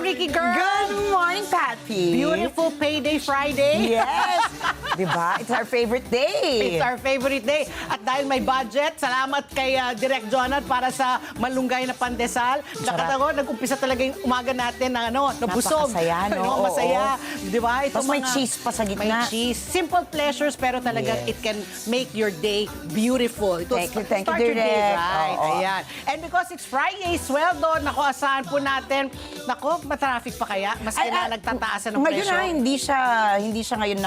Ricky Girl. Good morning, Patty. Beautiful Payday Friday. Yes. Diba? It's our favorite day. It's our favorite day. At dahil may budget, salamat kay Direk Jonat para sa malunggay na pandesal. Nakatago, nag-umpisa talaga yung umaga natin na nabusog. Napakasaya, no? Masaya. Di ba? Tapos may cheese pa sa gitna. May cheese. Simple pleasures, pero talagang it can make your day beautiful. Thank you, start your day Direk. right. Ayan. And because it's Friday, sweldo, naku, asahan po natin. Naku, matraffic pa kaya? Mas kailangan nagtataasan ng ngayon presyo. Hindi siya ngayon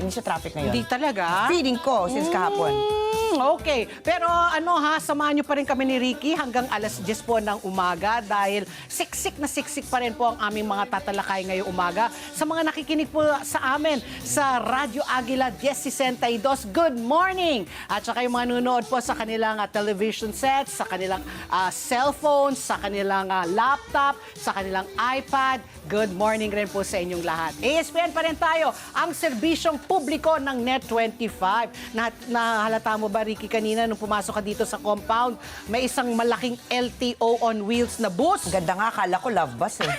hindi siya traffic ngayon. Hindi talaga? Feeling ko since kahapon. Okay. Pero samahan niyo pa rin kami ni Ricky hanggang alas 10 po ng umaga dahil siksik na siksik pa rin po ang aming mga tatalakay ngayong umaga. Sa mga nakikinig po sa amin sa Radyo Aguila 1062, good morning! At saka yung mga nanonood po sa kanilang television sets, sa kanilang cellphones, sa kanilang laptop, sa kanilang iPad, good morning rin po sa inyong lahat. ASPN pa rin tayo, ang serbisyong publiko ng Net25. Nahalata mo ba, Ricky, kanina nung pumasok ka dito sa compound, may isang malaking LTO on wheels na bus. Ganda nga, akala ko love bus eh.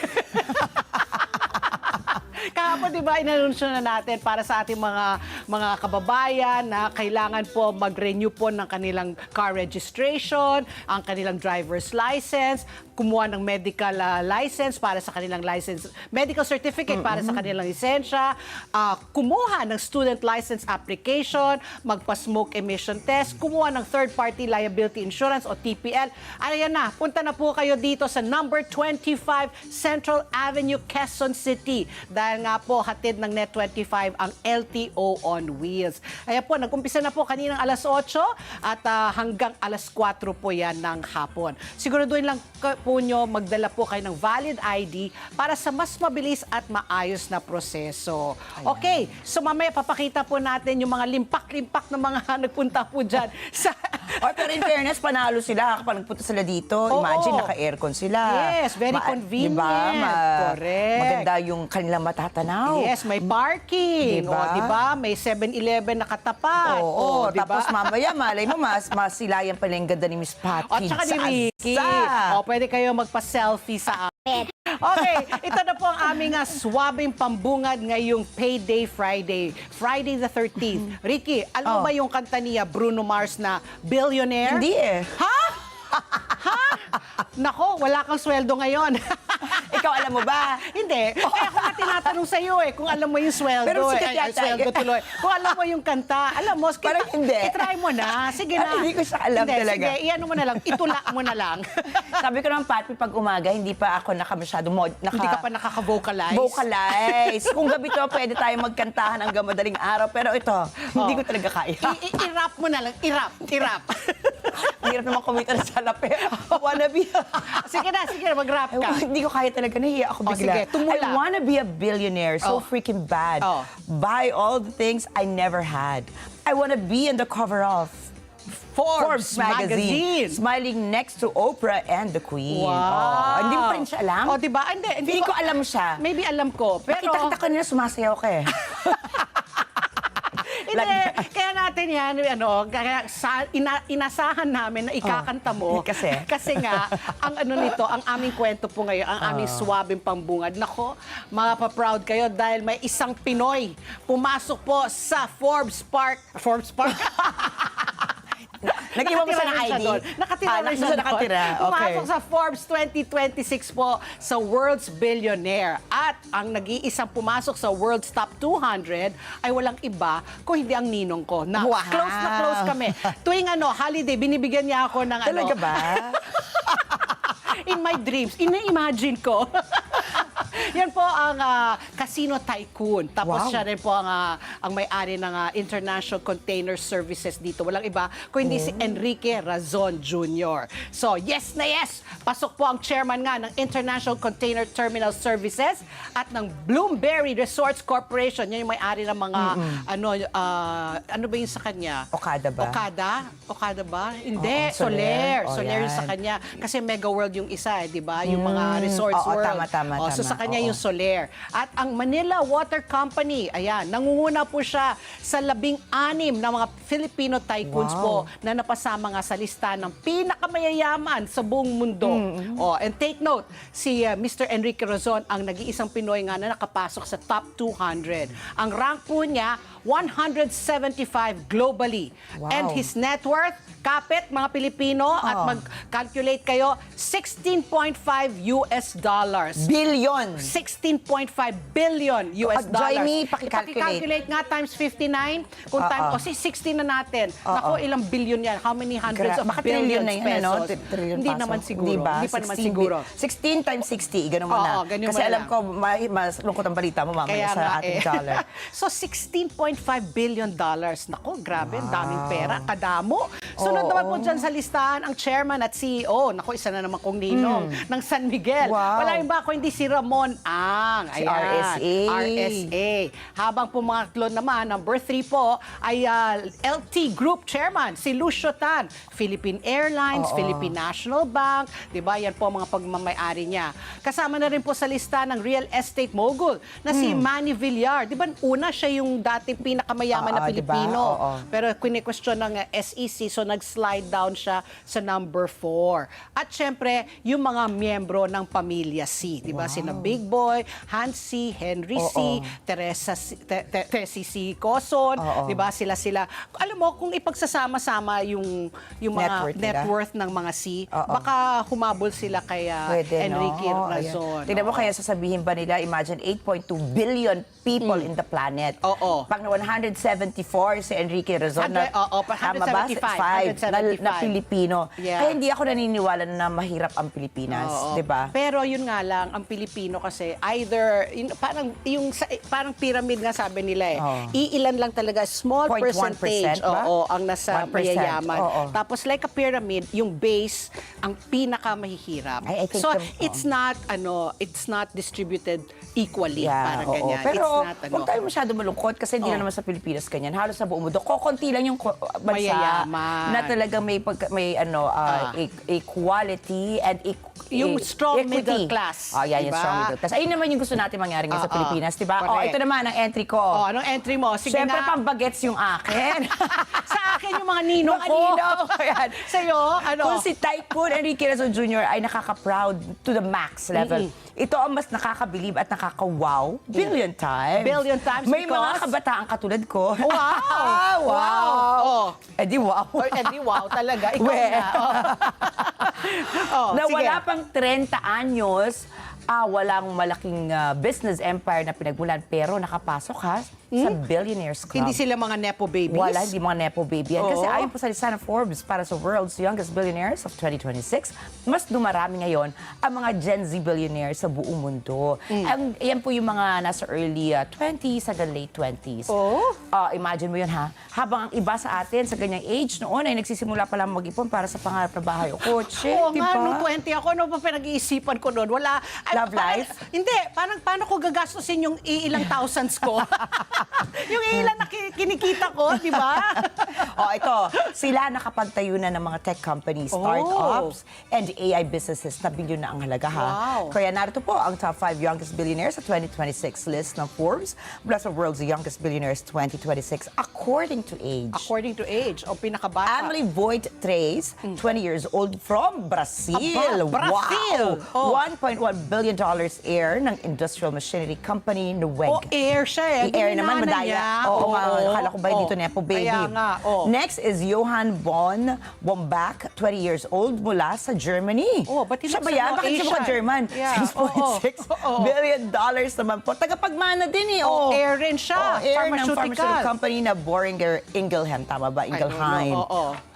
Kahapon, di ba, inanunsyo na natin para sa ating mga kababayan na kailangan po mag-renew po ng kanilang car registration, ang kanilang driver's license, kumuha ng medical license para sa kanilang license, medical certificate para sa kanilang lisensya, kumuha ng student license application, magpa-smoke emission test, kumuha ng third-party liability insurance o TPL. Ayan na, punta na po kayo dito sa number 25 Central Avenue, Quezon City. Dahil nga po, hatid ng Net25 ang LTO on wheels. Ayan po, nag-umpisa na po kaninang alas 8 at hanggang alas 4 po yan ng hapon. Siguraduhin lang po nyo, magdala po kayo ng valid ID para sa mas mabilis at maayos na proseso. Ayan. Okay, so mamaya papakita po natin yung mga limpak-limpak na mga nagpunta po dyan. Pero in fairness, panalo sila kapag nagpunta sila dito. Imagine, naka-aircon sila. Yes, very convenient. Diba? Correct. Maganda yung kanilang matatanaw. Yes, may parking. Diba? O, diba? May 7-Eleven na katapat. Oo, diba? tapos mamaya, malay mo, mas silayan pala yung ganda ni Miss Patty. At saka ni Ricky. O, pwede kayo magpa-selfie sa amin. Okay, ito na po ang aming swabing pambungad ngayong Payday Friday. Friday the 13th. Ricky, alam mo ba yung kanta niya Bruno Mars na Billionaire? Hindi eh. Ha? Ha? Nako, wala kang sweldo ngayon. Ikaw, alam mo ba? Hindi. Kaya ako nga tinatanong sa iyo kung alam mo yung sweldo. Pero sikat yata. Sweldo tuloy. Kung alam mo yung kanta, alam mo, Parang hindi. itry mo na. Sige na. Hindi ko siya alam talaga. Sige, iyan mo na lang. Itula mo na lang. Sabi ko naman, Patty, pag umaga, hindi pa ako Hindi ka pa nakaka-vocalize. Vocalize. Kung gabi to, pwede tayo magkantahan hanggang madaling araw. Pero ito, hindi ko talaga kaya. I-rap mo na lang. I-rap. Hirap naman kumita sa salapi. Wanna be... Sige na, mag-rap ka. Hindi ko kaya talaga. Nahiya ako bigla. Sige, tumula. I wanna be a billionaire so freaking bad. Buy all the things I never had. I wanna be in the cover of Forbes magazine. Smiling next to Oprah and the Queen. Wow. Hindi mo pa rin siya alam? Diba? Hindi ko alam siya. Maybe alam ko. Pero... Nakita ka nila, sumasayaw ka eh. Hindi, kaya natin yan, inasahan namin na ikakanta mo. Kasi nga, ang nito, ang aming kwento po ngayon, ang aming swabing pambungad. Nako, mapaproud kayo dahil may isang Pinoy pumasok po sa Forbes Park. Nag-iwan mo siya ng ID? Nakatira na siya nakatira. Pumasok sa Forbes 2026 po sa World's Billionaire. At ang nag-iisang pumasok sa World's Top 200 ay walang iba kung hindi ang ninong ko. Na close na close kami. Tuwing holiday, binibigyan niya ako ng Talaga ba? In my dreams, ina-imagine ko. Yan po ang casino tycoon. Tapos siya rin po ang may-ari ng International Container Services dito. Walang iba kundi si Enrique Razon Jr. So, yes na yes! Pasok po ang chairman nga ng International Container Terminal Services at ng Bloomberry Resorts Corporation. Yan yung may-ari ng mga, ano ba yung sa kanya? Okada ba? Okada ba? Hindi, Soler. Soler yung sa kanya. Kasi Mega World yung isa, di ba? Yung mga Resorts World. Tama. So sa kanya yung Soler. At ang Manila Water Company, ayan, nangunguna po siya sa 16 na mga Filipino tycoons po na napasama nga sa lista ng pinakamayayaman sa buong mundo. Oh, and take note, si Mr. Enrique Razon ang nag-iisang Pinoy nga na nakapasok sa top 200. Ang rank po niya, 175 globally. Wow. And his net worth, kapit mga Pilipino, at mag-calculate kayo, $16.5 US. Billion. 16.5 billion US dollars. Joy me, paki-calculate. Nga times 59, kung time, o 60 na natin. Naku, ilang billion yan? How many hundreds of Baka billions trillion na yun, pesos? ano? Trillion Hindi peso. naman siguro. Diba? Hindi pa naman siguro. 16 times 60, ganun mo na. ganun Kasi mo na alam lang. ko, mas lungkot ang balita mo mamaya sa ating dollar. So, $16.5 billion. Nako, grabe, ang daming pera, kadamo. Sunod naman po dyan sa listahan ang chairman at CEO. Nako, isa na naman kong ninong ng San Miguel. Wow. Wala yung ba ako hindi si Ramon Ang. Si Ayan, RSA. RSA. Habang pumangatlo naman, number 3 po, ay LT Group Chairman, si Lucio Tan. Philippine Airlines, Philippine National Bank, di ba? Yan po ang mga pagmamayari niya. Kasama na rin po sa lista ng real estate mogul na si Manny Villar. Di ba una siya yung dating pinakamayaman na Pilipino. Diba? Pero kine-question ng SEC, so nag-slide down siya sa number 4. At syempre, yung mga miyembro ng pamilya C. Di ba? Sina Big Boy, Hans C, Henry C, Teresa C, Tessie C. Coson. Di ba? Sila. Alam mo, kung ipagsasama-sama yung mga net worth ng mga C, baka humabol sila kay Enrique Razon. Tingnan mo, kaya sasabihin ba nila, imagine 8.2 billion people in the planet. Pag na 174 si Enrique Razon na, tama ba? 175 na Pilipino. Yeah. Kaya hindi ako naniniwala na mahirap ang Pilipinas, di ba? Pero yun nga lang, ang Pilipino kasi either, parang pyramid nga sabi nila iilan lang talaga, small 0.1% percentage ba? ang nasa 1%. mayayaman. Tapos like a pyramid, yung base, ang pinakamahihirap. I think So it's not distributed equally, parang ganyan. Pero It's not, huwag tayo masyado malungkot kasi hindi na naman sa Pilipinas ganyan. Halos sa buong mundo. Konti lang yung bansa mayayaman na talagang may equality and yung strong equity. middle class. Yan, yung diba? strong middle class. Ayun naman yung gusto natin mangyari ngayon sa Pilipinas, di ba? Correct. Ito naman ang entry ko. Anong entry mo? Sige Siyempre, na. pambagets yung akin. Sa akin yung mga ninong Mga ko. ninong. Ayan. Sa'yo, ano? Kung si Tycoon Enrique Razon Jr. ay nakaka-proud to the max level, ito ang mas nakakabilib at nakaka-wow billion times. Billion times May mga because- kabataan katulad ko. Wow! Wow! Eh di wow. Wow talaga. Ikaw We. na. Na sige. wala pang 30 anyos, walang malaking business empire na pinagmulan pero nakapasok sa Billionaires Club. Hindi sila mga nepo babies? Wala, hindi mga nepo baby yan. Kasi Oo. ayon po sa lista ng Forbes para sa World's Youngest Billionaires of 2026, mas dumarami ngayon ang mga Gen Z billionaires sa buong mundo. Yan po yung mga nasa early 20s hanggang late 20s. Imagine mo yun, ha? Habang ang iba sa atin sa ganyang age noon ay nagsisimula pa lang mag-ipon para sa pangarap na bahay o kotse. Oo diba? nga, nung 20 ako, ano pa pinag-iisipan ko noon? Wala. Love life? Hindi. Paano ko gagastusin yung ilang thousands ko? Yung ilan na kinikita ko, di ba? Ito, sila nakapagtayo na ng mga tech companies, startups, and AI businesses na bilyon na ang halaga, ha? Wow. Kaya narito po ang top 5 youngest billionaires sa 2026 list ng Forbes mula sa World's Youngest Billionaires 2026 according to age. According to age, o pinakabata. Emily Voigt Treyes, 20 years old from Brazil. Aba, Brazil! Wow! $1.1 billion heir ng industrial machinery company Neweg. Air siya eh. I-air naman, madaya. Oo nga, akala ko ba dito nepo baby. Kaya nga, Next is Johann von Bombach, 20 years old mula sa Germany. Ba't siya ba yan? Bakit siya Asian? ba German? Yeah. $6.6 billion naman po. Tagapagmana din eh. Air rin siya. Air ng Pharmaceutical. pharmaceutical company na Boehringer Ingelheim. Tama ba? Ingelheim.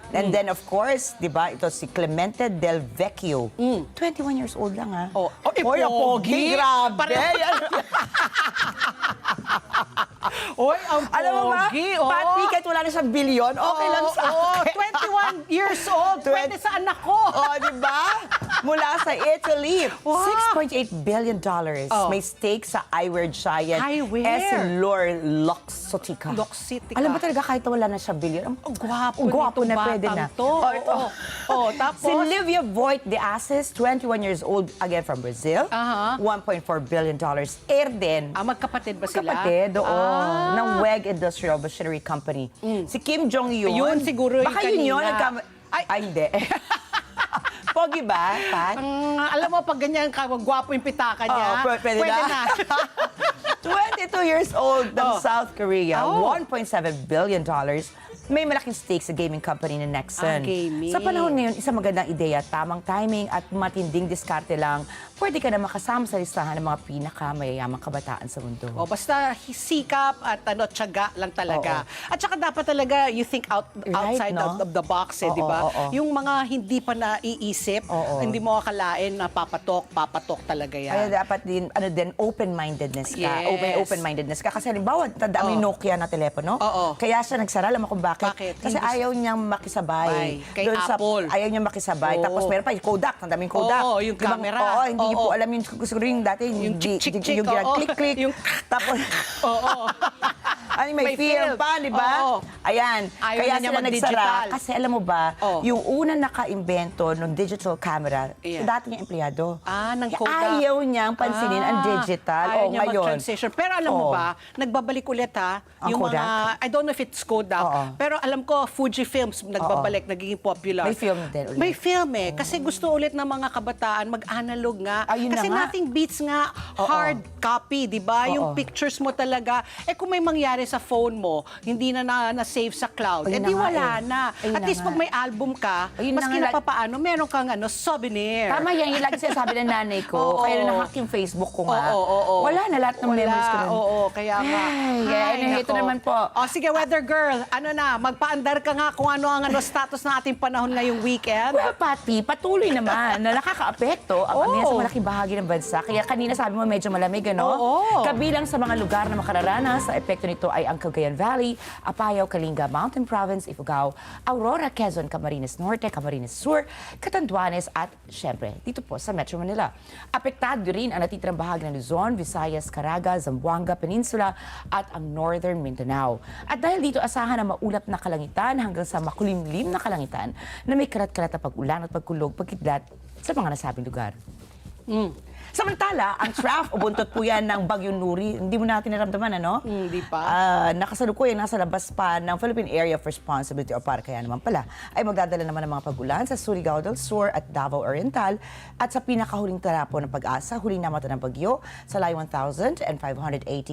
And then, of course, di ba, ito si Clemente Del Vecchio. 21 years old lang, ha? Oy, ang pogi. Grabe! Oy, ang pogi. Alam mo ba, Pati, kahit wala na siyang bilyon, okay lang sa akin. 21 years old. Pwede sa anak ko. Di ba? mula sa Italy. Wow. $6.8 billion. May stake sa eyewear giant Eyewear? EssilorLuxottica. Luxottica. Alam mo talaga kahit wala na siya billion. Ang gwapo Ang gwapo nitong na pwede na. batang to. Oh, ito. Oh, tapos? Si Livia Voigt de Assis, 21 years old, again from Brazil. $1.4 billion. Din. Magkapatid ba sila? Kapatid, oo. Ng WEG Industrial Machinery Company. Si Kim Jong-un. Yun, siguro yung baka yun kanina. Ay, hindi. Pogi ba, Pat? Alam mo, pag ganyan gwapo yung pitaka niya, Oo, pwede na. 22 years old ng South Korea, $1.7 billion. May malaking stake sa gaming company na Nexon. Gaming. Sa panahon ngayon, isang magandang ideya, tamang timing at matinding diskarte lang, pwede ka na makasama sa listahan ng mga pinakamayayamang kabataan sa mundo. Basta sikap at tiyaga lang talaga. At saka dapat talaga you think outside no? of the box, di ba? Yung mga hindi pa naiisip, hindi mo akalain na papatok talaga yan. Kaya dapat din, open-mindedness ka. Yes. Open-mindedness ka. Kasi halimbawa, tanda mo yung Nokia na telepono. Kaya siya nagsara, alam mo kung bakit? Kasi ayaw niyang makisabay. Kay Doon Apple. Ayaw niyang makisabay. Tapos meron pa yung Kodak, ang daming Kodak. Oo, yung camera. Hindi niyo po alam yung siguro yung dati, Yung chick-chick, yung click-click. Yung Tapos, may film pa, di ba? Ayan. Ayaw Kaya na niya sila nagsara. mag-digital. Kasi alam mo ba, yung unang naka-imbento ng digital camera, dati niyang empleyado. ng Kaya Kodak. Ayaw niyang pansinin ang digital. Ayaw niya Ngayon. mag-transition. Pero alam mo ba, nagbabalik ulit Ang yung Kodak? mga, I don't know if it's Kodak, pero alam ko, Fujifilms nagbabalik, nagiging popular. May film din ulit. May film Kasi gusto ulit ng mga kabataan mag-analog nga. Ayun na Kasi nga. nothing beats nga hard copy, di ba? Yung pictures mo talaga. Kung may mangyari sa phone mo, hindi na save sa cloud, Ayun di na nga wala na. Ayun At na least nga. pag may album ka, Ayun na maski nga. na papaano, meron kang souvenir. Tama yan, yung lagi sinasabi ng nanay ko. Oo. Kaya na nahack yung Facebook ko nga. Oo. Wala na lahat ng memories ko. Kaya nga. Ito naman po. Sige, weather girl, magpaandar ka nga kung ano ang status ng ating panahon ngayong weekend. Well, Pati, patuloy naman na nakakaapekto ang kanina sa malaking bahagi ng bansa. Kaya kanina sabi mo medyo malamig, Kabilang sa mga lugar na makararanas sa epekto nito ay ang Cagayan Valley, Apayao, Kalinga, Mountain Province, Ifugao, Aurora, Quezon, Camarines Norte, Camarines Sur, Catanduanes at syempre dito po sa Metro Manila. Apektado rin ang natitirang bahagi ng Luzon, Visayas, Caraga, Zamboanga Peninsula at ang Northern Mindanao. At dahil dito asahan ang maulap na kalangitan hanggang sa makulimlim na kalangitan na may karat-karat na pag-ulan at pagkulog pagkidlat sa mga nasabing lugar. Samantala, ang trough o buntot po yan ng Bagyong Nuri, hindi mo natin naramdaman, Hindi pa. Nakasalukuyan, nasa labas pa ng Philippine Area of Responsibility o para kaya naman pala, ay magdadala naman ng mga pag-ulan sa Surigao del Sur at Davao Oriental at sa pinakahuling tarapo ng Pag-asa, huling namata ng bagyo sa layo 1,580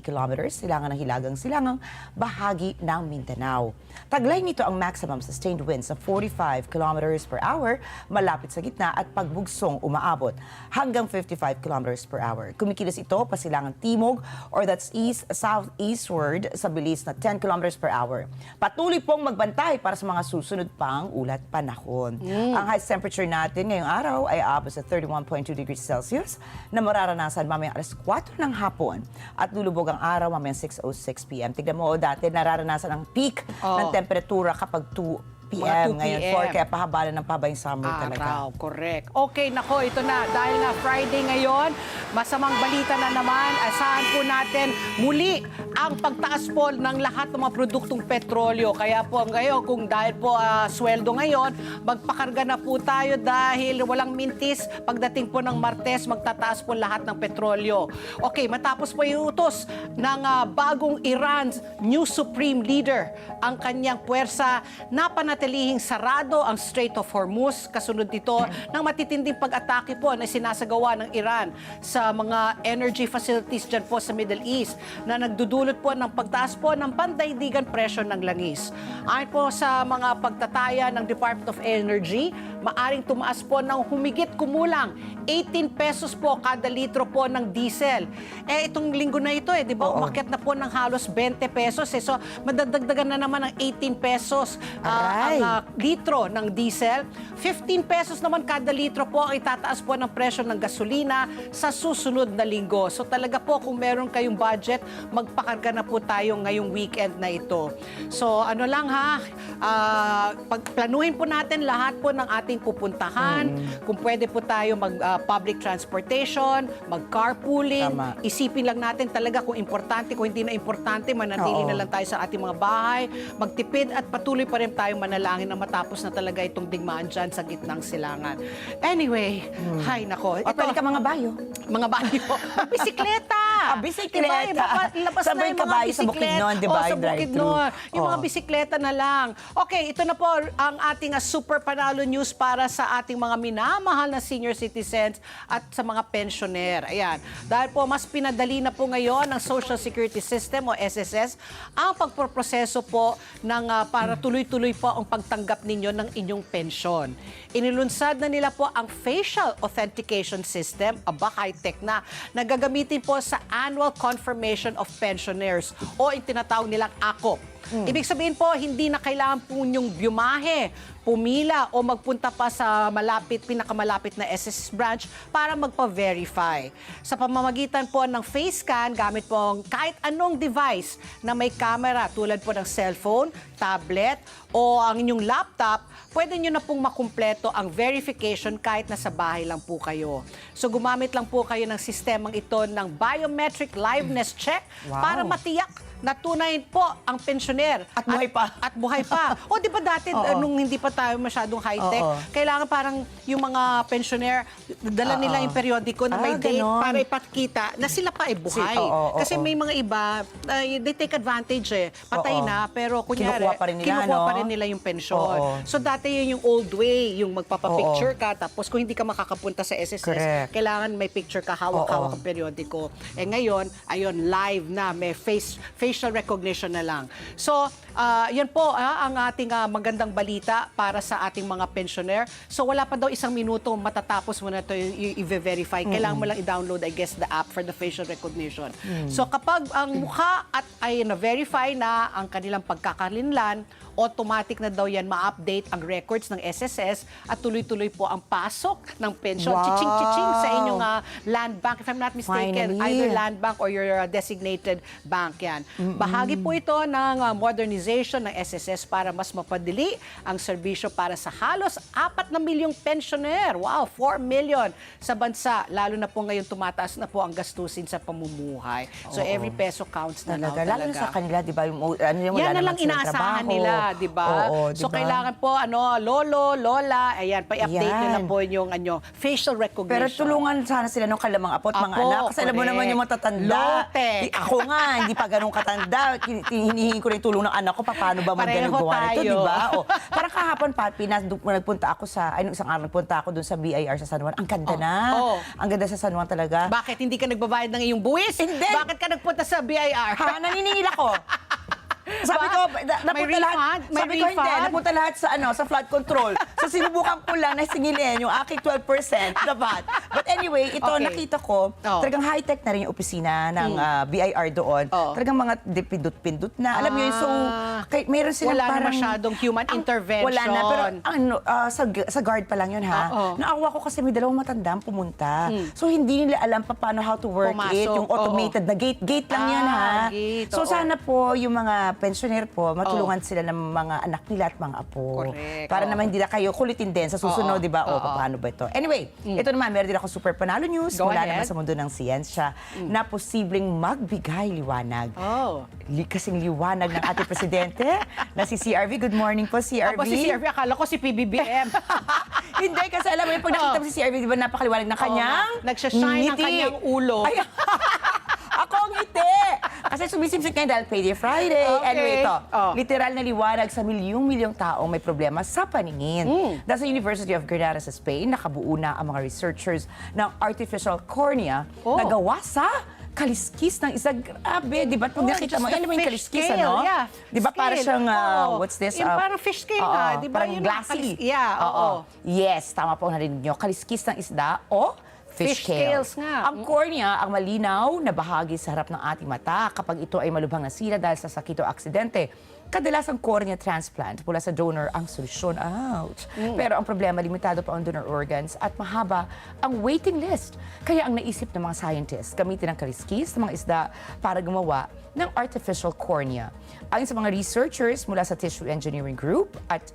kilometers, silangan ng hilagang-silangang bahagi ng Mindanao. Taglay nito ang maximum sustained winds sa 45 kilometers per hour malapit sa gitna at pagbugsong umaabot hanggang 55 kilometers per hour. Kumikilos ito pasilangang timog or that's east-southeastward sa bilis na 10 kilometers per hour. Patuloy pong magbantay para sa mga susunod pang ulat panahon. Ang highest temperature natin ngayong araw ay aabot sa 31.2 degrees Celsius na mararanasan mamayang alas 4 ng hapon at lulubog ang araw mamayang 6:06 p.m. Tignan mo, dati nararanasan ang peak ng temperatura kapag 2 p.m. Ngayon 4, kaya pahaba na ng pahaba yung summer talaga. Correct. Okay, nako, ito na. Dahil nga Friday ngayon, masamang balita na naman. Asahan po natin muli ang pagtaas po ng lahat ng mga produktong petrolyo. Kaya po ngayon, kung dahil po sweldo ngayon, magpakarga na po tayo dahil walang mintis. Pagdating po ng Martes, magtataas po lahat ng petrolyo. Okay, matapos po iutos ng bagong Iran's new supreme leader ang kanyang puwersa, napanatelihing sarado ang Strait of Hormuz. Kasunod dito ng matitinding pag-atake po na sinasagawa ng Iran sa mga energy facilities dyan po sa Middle East na nagdudulot po ng pagtaas po ng pandaigdigan presyo ng langis. Ayon po sa mga pagtataya ng Department of Energy, maaring tumaas po ng humigit kumulang 18 pesos po kada litro po ng diesel. Itong linggo na ito, di ba, umakyat na po ng halos 20 pesos. So, madadagdagan na naman ng 18 pesos Ay. ang litro ng diesel. 15 pesos naman kada litro po ang itataas po ng presyo ng gasolina sa susunod na linggo. So talaga po kung meron kayong budget, magpakarga na po tayo ngayong weekend na ito. So ano lang ha, pagplanuhin po natin lahat po ng ating pupuntahan. Kung pwede po tayo mag-public transportation, mag-carpooling. Tama. Isipin lang natin talaga kung importante, kung hindi na importante, manatili na lang tayo sa ating mga bahay, magtipid at patuloy pa rin tayong manalangin na matapos na talaga itong digmaan dyan sa gitnang silangan. Anyway, hay nako. O, pwede ka mga bayo. Mga bayo. Bisikleta! Bisikleta. Labas Saan ba na yung yung mga kabayo? Sa bisikleta. Bukidnon, di ba? Oh, sa Yung drive-thru. Bukidnon. Yung mga Oh. bisikleta na lang. Okay, ito na po ang ating super panalo news para sa ating mga minamahal na senior citizens at sa mga pensioner. Ayan. Dahil po mas pinadali na po ngayon ng Social Security System o SSS ang pagproproseso po ng para tuloy-tuloy po ang pagtanggap ninyo ng inyong pensyon. Inilunsad na nila po ang facial authentication system, aba high-tech na gagamitin po sa annual confirmation of pensioners o yung tinatawag nilang ACOP. Ibig sabihin po, hindi na kailangan po nyong bumahe, pumila o magpunta pa sa pinakamalapit na SSS branch para magpa-verify. Sa pamamagitan po ng face scan, gamit po kahit anong device na may camera tulad po ng cellphone, tablet o ang inyong laptop, pwede nyo na pong makumpleto ang verification kahit nasa bahay lang po kayo. So gumamit lang po kayo ng sistemang ito ng biometric liveness check para matiyak na tunay po ang pensioner. At buhay pa. At buhay pa. O di ba dati, nung hindi pa tayo masyadong high-tech, kailangan parang yung mga pensioner, dala nila yung periodiko na may date ganon. para ipakita na sila pa ay buhay. Kasi may mga iba, they take advantage Patay na, pero kunyari, Kinukuha pa rin nila, no? nila yung pensyon. So dati yun yung old way, yung magpapapicture ka, tapos kung hindi ka makakapunta sa SSS, Correct. kailangan may picture ka, hawak-hawak ang periodiko. Ngayon, ayun, live na, may facial recognition na lang. So, yan po ang ating magandang balita para sa ating mga pensioner. So, wala pa daw 1 minuto, matatapos mo na ito i-verify. Kailangan mo lang i-download, I guess, the app for the facial recognition. So, kapag ang mukha ay na-verify na ang kanilang pagkakalinlan, automatic na daw yan ma-update ang records ng SSS at tuloy-tuloy po ang pasok ng pension. Chiching-chiching sa inyong land bank. If I'm not mistaken, Finally. either land bank or your designated bank yan. Bahagi po ito ng modernization ng SSS para mas mapadali ang serbisyo para sa halos 4 na milyong pensioner. Wow, 4 million sa bansa. Lalo na po ngayon tumataas na po ang gastusin sa pamumuhay. So every peso counts na Talaga. Lalo na sa kanila, di ba? yan na lang inaasahan nila, di ba? So kailangan po, lolo, lola, ayan, pa-update nyo na po yung facial recognition. Pero tulungan sana sila ng kalamang apo at mga anak. Kasi alam mo naman yung matatanda. Low-tech. Ako nga, hindi pa ganun katanda. Hinihingi ko rin tulong ng anak ko, paano ba Pareho magagawa nito, tayo. di ba? Parang kahapon, Papi, nagpunta ako isang araw nagpunta ako dun sa BIR sa San Juan. Ang ganda na. Ang ganda sa San Juan talaga. Bakit hindi ka nagbabayad ng iyong buwis? Hindi. Bakit ka nagpunta sa BIR? Naniningil ako. Sabi ko, napunta lahat. May Sabi ko, hindi. refund? Napunta lahat sa flood control. So, sinubukan ko lang na singilin yung aking 12% dapat. But anyway, ito, nakita ko, talagang high-tech na rin yung opisina ng BIR doon. Talagang mga pindut-pindut na. Alam mo yun, so, meron silang Wala parang... na masyadong human intervention. Wala na, pero sa guard pa lang yun, ha? Naawa ko kasi may 2 matandang pumunta. So, hindi nila alam paano how to work it. Yung automated na gate. Gate lang yan, ha? Gate, So, sana po yung mga pensioner po, matulungan sila ng mga anak nila at mga apo. Correct. Para naman hindi na kayo kulitin din sa susunod, di ba? Paano ba ito? Anyway, ito naman, meron din ako super panalo news Go mula ahead. naman sa mundo ng siyensya na posibleng magbigay liwanag. Kasing liwanag ng ating presidente na si CRV. Good morning po, CRV. Ako si CRV, akala ko si PBBM. Hindi, kasi alam mo yung pag nakita mo si CRV, di ba napakaliwanag ng kanyang Nagsashine ang ngiti. kanyang ulo. Ay, ako ang ngiti! Kasi sumisimsik ngayon dahil Payday Friday. Okay. Anyway, ito. Literal na liwanag sa milyong-milyong taong may problema sa paningin. Dahil sa University of Granada sa Spain, nakabuo na ang mga researchers ng artificial cornea na gawa sa kaliskis ng isa. Grabe, di ba? Pag nakita mo, alam mo yung kaliskis, ano? Yeah. Di ba para siyang, what's this? Yung parang fish scale na, di ba? Parang Yun ang glassy. Yeah, Yes, tama po ang narinig nyo. Kaliskis ng isda o fish scales scales. nga. Ang cornea, ang malinaw na bahagi sa harap ng ating mata kapag ito ay malubhang nasira dahil sa sakit o aksidente. Kadalasang cornea transplant mula sa donor ang solusyon. Ouch! Pero ang problema, limitado pa ang donor organs at mahaba ang waiting list. Kaya ang naisip ng mga scientists, gamitin ang kaliskis ng mga isda para gumawa ng artificial cornea. Ayon sa mga researchers mula sa Tissue Engineering Group at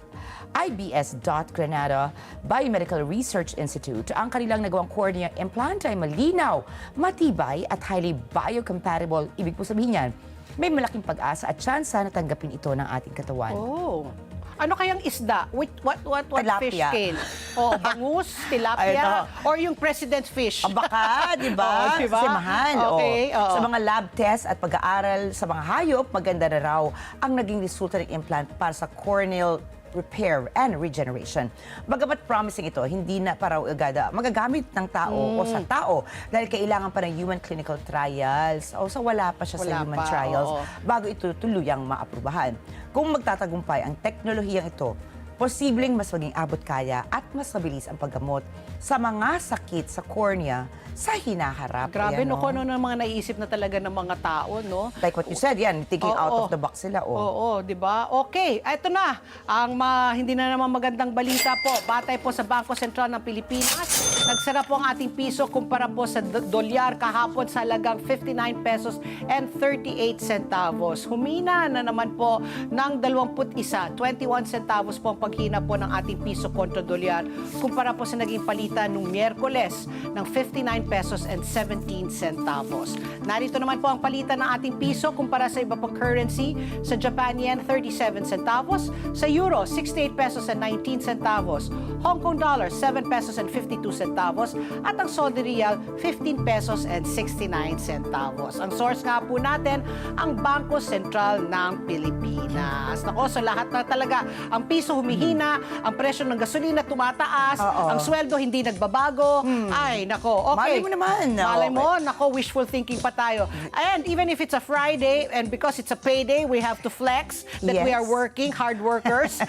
IBS. Granada Biomedical Research Institute, ang kanilang nagawang cornea implant ay malinaw, matibay at highly biocompatible. Ibig po sabihin yan, may malaking pag-asa at tsansa na tanggapin ito ng ating katawan. Oh. Ano kayang isda? What fish Tilapia. scale? O bangus, tilapia, or yung president's fish? Baka, di ba? Oo, diba? Kasi mahal. Okay, oo. Sa mga lab tests at pag-aaral sa mga hayop, maganda na raw ang naging resulta ng implant para sa corneal repair and regeneration. Bagamat promising ito, hindi na paraw agad magagamit ng tao o sa tao dahil kailangan pa ng human clinical trials o so wala pa siya sa Wala human pa, trials oo. bago ito tuluyang maaprubahan. Kung magtatagumpay ang teknolohiyang ito, posibleng mas maging abot kaya at mas mabilis ang paggamot sa mga sakit sa cornea sa hinaharap. Grabe, Ayan, no? Kung ano ng mga naisip na talaga ng mga tao, no? Like what you said, yan, thinking out of the box sila. Oo, di ba? Okay, ito na. Ang hindi na naman magandang balita po. Batay po sa Bangko Sentral ng Pilipinas, nagsara po ang ating piso kumpara po sa dolyar kahapon sa halagang 59 pesos and 38 centavos. Humina na naman po ng 21, 21 centavos po ang paghina po ng ating piso kontra dolyar kumpara po sa naging palitan nung Miyerkules ng 59 pesos and 17 centavos. Narito naman po ang palitan ng ating piso kumpara sa iba pang currency. Sa Japan yen, 37 centavos. Sa euro, 68 pesos and 19 centavos. Hong Kong dollar, 7 pesos and 52 centavos. At ang Saudi Riyal, 15 pesos and 69 centavos. Ang source nga po natin, ang Bangko Sentral ng Pilipinas. Nako, so lahat na talaga, ang piso humihina, ang presyo ng gasolina tumataas, ang sweldo hindi nagbabago. Ay, nako, okay. Malay mo naman. Malay mo, nako, wishful thinking pa tayo. And even if it's a Friday, and because it's a payday, we have to flex that we are Yes. working, hard workers.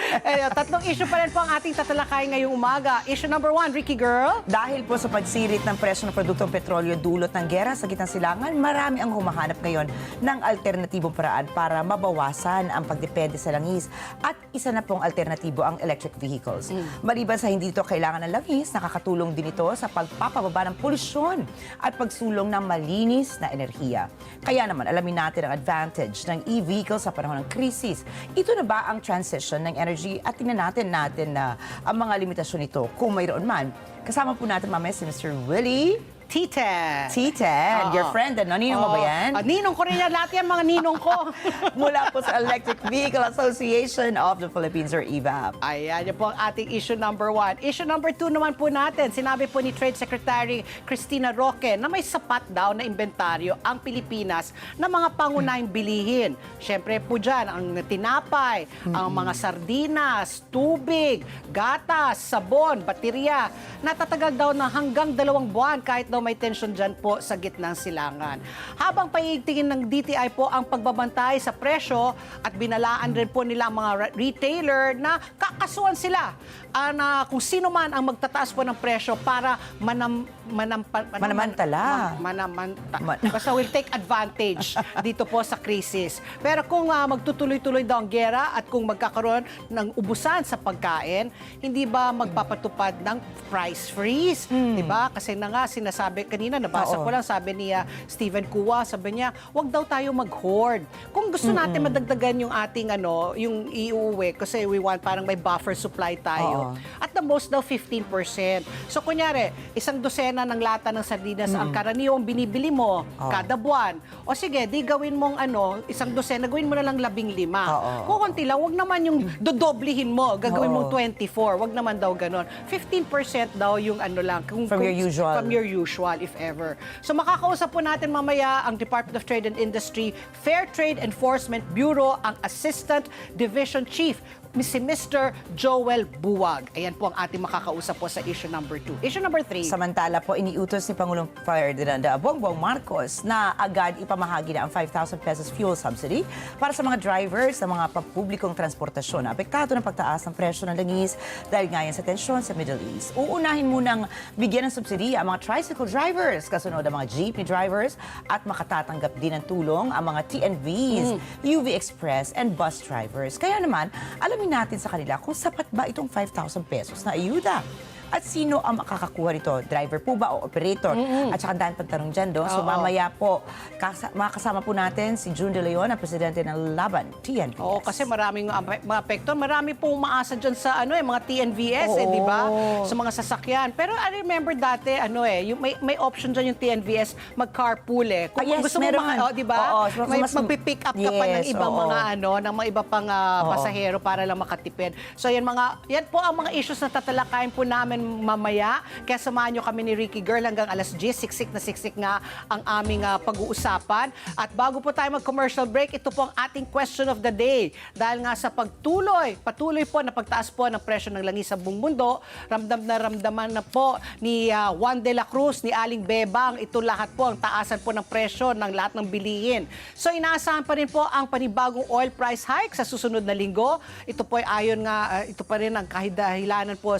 Tatlong issue pa rin po ang ating tatalakay ngayong umaga. Issue number 1, Ricky Girl. Dahil po sa pagsirit ng presyo ng produktong petrolyo dulot ng gera sa gitnang silangan, marami ang humahanap ngayon ng alternatibong paraan para mabawasan ang pagdepende sa langis. At isa na pong alternatibo ang electric vehicles. Maliban sa hindi ito kailangan ng langis, nakakatulong din ito sa pagpapababa ng polusyon at pagsulong ng malinis na enerhiya. Kaya naman, alamin natin ang advantage ng e-vehicle sa panahon ng krisis. Ito na ba ang transition ng energy at tingnan natin na ang mga limitasyon nito kung mayroon man. Kasama po natin mamaya si Mr. Willie Titen. Titen, your friend, ano? Ninong mo ba yan? Ninong ko rin yan. Lahat yan, mga ninong ko. Mula po sa Electric Vehicle Association of the Philippines or EVAP. Ayan, yan po ang ating issue number 1. Issue number 2 naman po natin, sinabi po ni Trade Secretary Cristina Roque na may sapat daw na inventaryo ang Pilipinas na mga pangunahing bilihin. Siyempre po dyan, ang tinapay, ang mga sardinas, tubig, gatas, sabon, baterya. Natatagal daw na hanggang 2 buwan kahit daw may tension dyan po sa gitnang silangan. Habang paiigtingin ng DTI po ang pagbabantay sa presyo at binalaan rin po nila ang mga retailer na kakasuhan sila na kung sino man ang magtataas po ng presyo para Manamantala. Basta will take advantage dito po sa krisis. Pero kung magtutuloy-tuloy daw ang gera at kung magkakaroon ng ubusan sa pagkain, hindi ba magpapatupad ng price freeze? Diba? Kasi na nga sinasabi kanina, nabasa ko lang, sabi niya Stephen Kua, sabi niya, wag daw tayo mag-hoard. Kung gusto natin madagdagan yung ating yung iuwi, kasi we want parang may buffer supply tayo. At the most daw 15%. So kunyari, isang dosena ng lata ng sardinas ang karaniwang binibili mo kada buwan. O sige, di gawin mong isang dosena, gawin mo na lang 15. Kukunti lang, wag naman yung dodoblihin mo, gagawin mong 24. Wag naman daw ganon. 15% daw yung lang. From your usual. From your usual, if ever. So makakausap po natin mamaya ang Department of Trade and Industry Fair Trade Enforcement Bureau, ang Assistant Division Chief si Mr. Joel Buwag. Ayan po ang ating makakausap po sa issue number 2. Issue number 3. Samantala po, iniutos ni Pangulong Ferdinand Bongbong Marcos na agad ipamahagi na ang 5,000 pesos fuel subsidy para sa mga drivers ng mga pampublikong transportasyon na apektado ng pagtaas ng presyo ng langis dahil nga yan sa tensyon sa Middle East. Uunahin munang bigyan ng subsidy ang mga tricycle drivers, kasunod ang mga jeepney drivers at makatatanggap din ng tulong ang mga TNVs, UV Express and bus drivers. Kaya naman, alamin natin sa kanila kung sapat ba itong 5,000 pesos na ayuda. At sino ang makakakuha nito? Driver po ba o operator? At saka dahil pagtanong dyan doon. So mamaya po, makasama po natin si June De Leon, ang presidente ng Laban, TNVS. Oo, kasi maraming mga apekto. Marami pong umaasa dyan sa mga TNVS, di ba? Sa mga sasakyan. Pero I remember dati, yung may option dyan yung TNVS, mag-carpool eh. Kung yes, gusto mo di ba? Magpipick up ka pa ng ibang ng mga iba pang pasahero para lang makatipid. So yan po ang mga issues na tatalakayin po namin mamaya. Kaya samahan nyo kami ni Ricky Girl hanggang alas 10. Siksik na siksik nga ang aming pag-uusapan. At bago po tayo mag-commercial break, ito po ang ating question of the day. Dahil nga sa patuloy po na pagtaas po ng presyo ng langis sa buong mundo, ramdaman na po ni Juan de la Cruz, ni Aling Bebang, ito lahat po ang taasan po ng presyo ng lahat ng bilihin. So inaasahan pa rin po ang panibagong oil price hike sa susunod na linggo. Ito po ay ito pa rin ang kahidahilanan po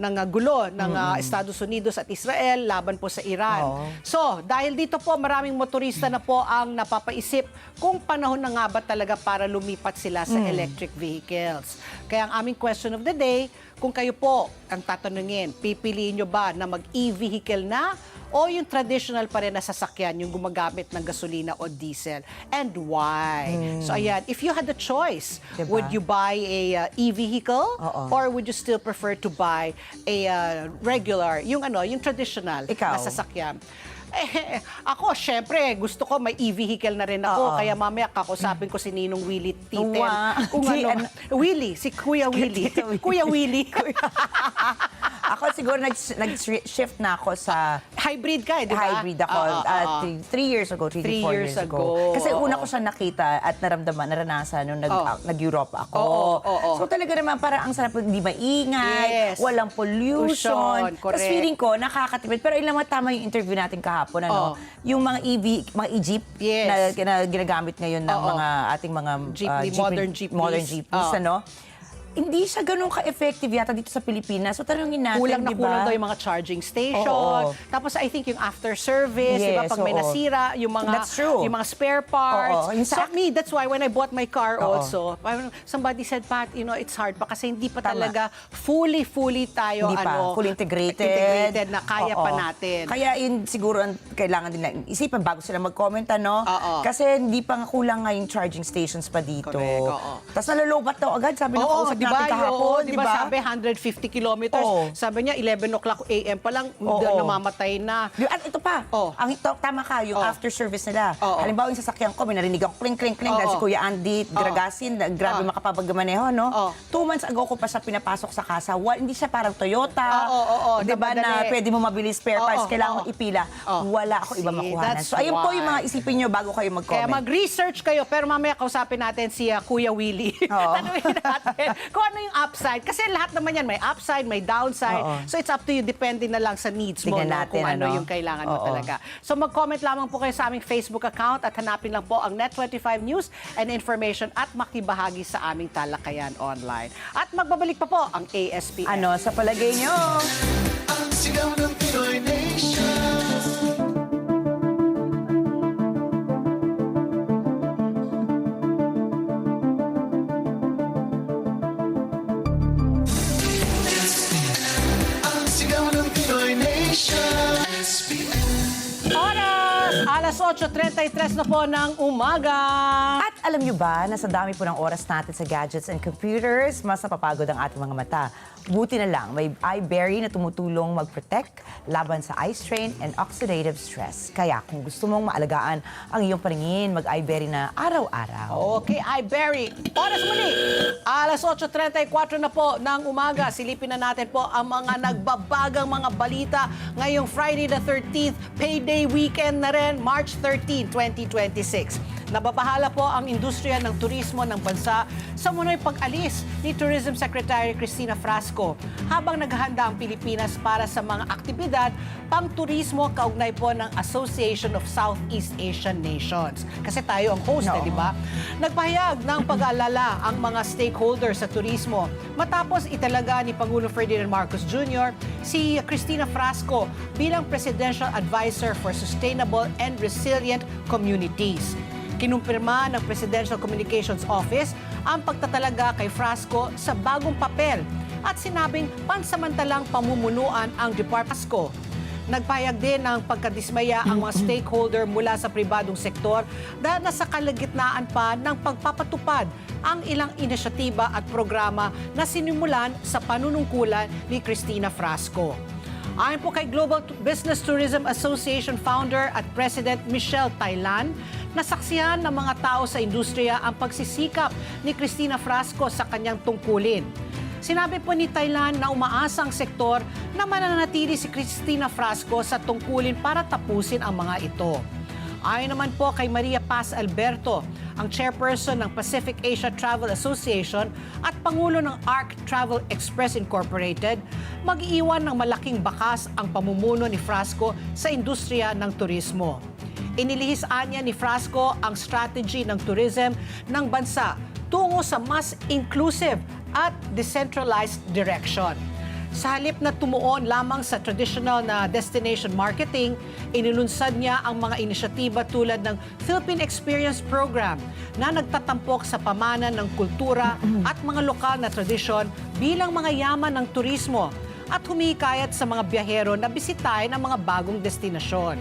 ng gulo ng Estados Unidos at Israel laban po sa Iran. So, dahil dito po maraming motorista na po ang napapaisip kung panahon na nga ba talaga para lumipat sila sa electric vehicles. Kaya ang aming question of the day, kung kayo po ang tatanungin, pipiliin nyo ba na mag-e-vehicle na o yung traditional pa rin na sasakyan, yung gumagamit ng gasolina o diesel? And why? So ayan, if you had the choice, diba? would you buy a e-vehicle or would you still prefer to buy a regular, yung traditional Ikaw? na sasakyan? Ako, syempre, gusto ko may e-vehicle na rin ako. Kaya mamaya kakusapin ko si Ninong Willie Titen. Kung Willie, si Kuya Willie. Kuya Willie. Ako siguro nag-shift na ako sa... Hybrid ka di ba? Hybrid ako. 3 years ago, 3 to 4 years ago. Kasi una ko siya nakita at naranasan nung nag-Europe ako. So talaga naman parang ang sarap, hindi maingay, walang pollution. Tapos feeling ko, nakakatipid. Pero ilang tama yung interview natin kahapon, yung mga e-jeep na ginagamit ngayon ng mga ating mga modern jeepneys, hindi siya ganun ka-effective yata dito sa Pilipinas. So tanongin natin, kulang diba? Kulang daw yung mga charging station. Tapos I think yung after service, diba, pag may nasira, yung mga spare parts. So me, that's why when I bought my car also, somebody said, Pat, it's hard pa kasi hindi pa talaga fully tayo fully integrated na kaya pa natin. Kaya yun siguro ang kailangan din isipan bago sila mag-comment, Kasi hindi pa kulang nga yung charging stations pa dito. Tapos nalulubat daw agad, sabi ng kausap natin kahapon, diba? Sabi 150 kilometers. Sabi niya 11 o'clock AM pa lang namamatay na. At ito pa, tama ka, yung after service nila. Halimbawa yung sasakyan ko, may narinig ako kling dahil si Kuya Andy Dragasin, grabe makapagmaneho, 2 months ago ko pa siya pinapasok sa kasa. Hindi siya parang Toyota, diba, na pwede mo mabili spare parts, kailangan mo ipila. Wala ako iba makuhanan. So ayun po yung mga isipin nyo bago kayo mag-comment. Kaya mag-research kayo, pero mamaya kausapin natin si Kuya Willie. Tanungin natin kung ano yung upside. Kasi lahat naman yan, may upside, may downside. So it's up to you, depende na lang sa needs mo, kung ano yung kailangan mo talaga. So mag-comment lamang po kayo sa aming Facebook account at hanapin lang po ang Net25 News and Information at makibahagi sa aming talakayan online. At magbabalik pa po ang ASPN. Ano sa palagay nyo? Ang sigaw ng Pinoy Nation. Alas 8:33 na po ng umaga. At alam nyo ba na sa dami po ng oras natin sa gadgets and computers, mas napapagod ang ating mga mata. Buti na lang, may eyeberry na tumutulong mag-protect laban sa eye strain and oxidative stress. Kaya kung gusto mong maalagaan ang iyong paningin, mag-eyeberry na araw-araw. Okay, eyeberry. Oras muli. Alas 8:34 na po ng umaga. Silipin na natin po ang mga nagbabagang mga balita ngayong Friday the 13th, payday weekend na rin, March 13, 2026. Nababahala po ang industriya ng turismo ng bansa sa munoy pag-alis ni Tourism Secretary Cristina Frasco habang naghahanda ang Pilipinas para sa mga aktibidad pang-turismo kaugnay po ng Association of Southeast Asian Nations. Kasi tayo ang host, di ba? Nagpahayag ng pag-aalala ang mga stakeholders sa turismo matapos italaga ni Pangulo Ferdinand Marcos Jr. si Cristina Frasco bilang Presidential Advisor for Sustainable and Resilient Communities. Kinumpirma ng Presidential Communications Office ang pagtatalaga kay Frasco sa bagong papel at sinabing pansamantalang pamumunuan ang Department Frasco. Nagpahayag din ng pagkadismaya ang mga stakeholder mula sa pribadong sektor dahil nasa kalagitnaan pa ng pagpapatupad ang ilang inisyatiba at programa na sinimulan sa panunungkulan ni Cristina Frasco. Ayon po kay Global Business Tourism Association founder at President Michelle Thailan, nasaksihan ng mga tao sa industriya ang pagsisikap ni Cristina Frasco sa kanyang tungkulin. Sinabi po ni Thailan na umaasa ang sektor na mananatili si Cristina Frasco sa tungkulin para tapusin ang mga ito. Ayon naman po kay Maria Paz Alberto, ang chairperson ng Pacific Asia Travel Association at pangulo ng ARC Travel Express Incorporated, mag-iiwan ng malaking bakas ang pamumuno ni Frasco sa industriya ng turismo. Inilihis niya ni Frasco ang strategy ng tourism ng bansa tungo sa mas inclusive at decentralized direction. Sa halip na tumuon lamang sa traditional na destination marketing, inilunsad niya ang mga inisyatiba tulad ng Philippine Experience Program na nagtatampok sa pamana ng kultura at mga lokal na tradisyon bilang mga yaman ng turismo at humihikayat sa mga biyahero na bisitahin ang mga bagong destinasyon.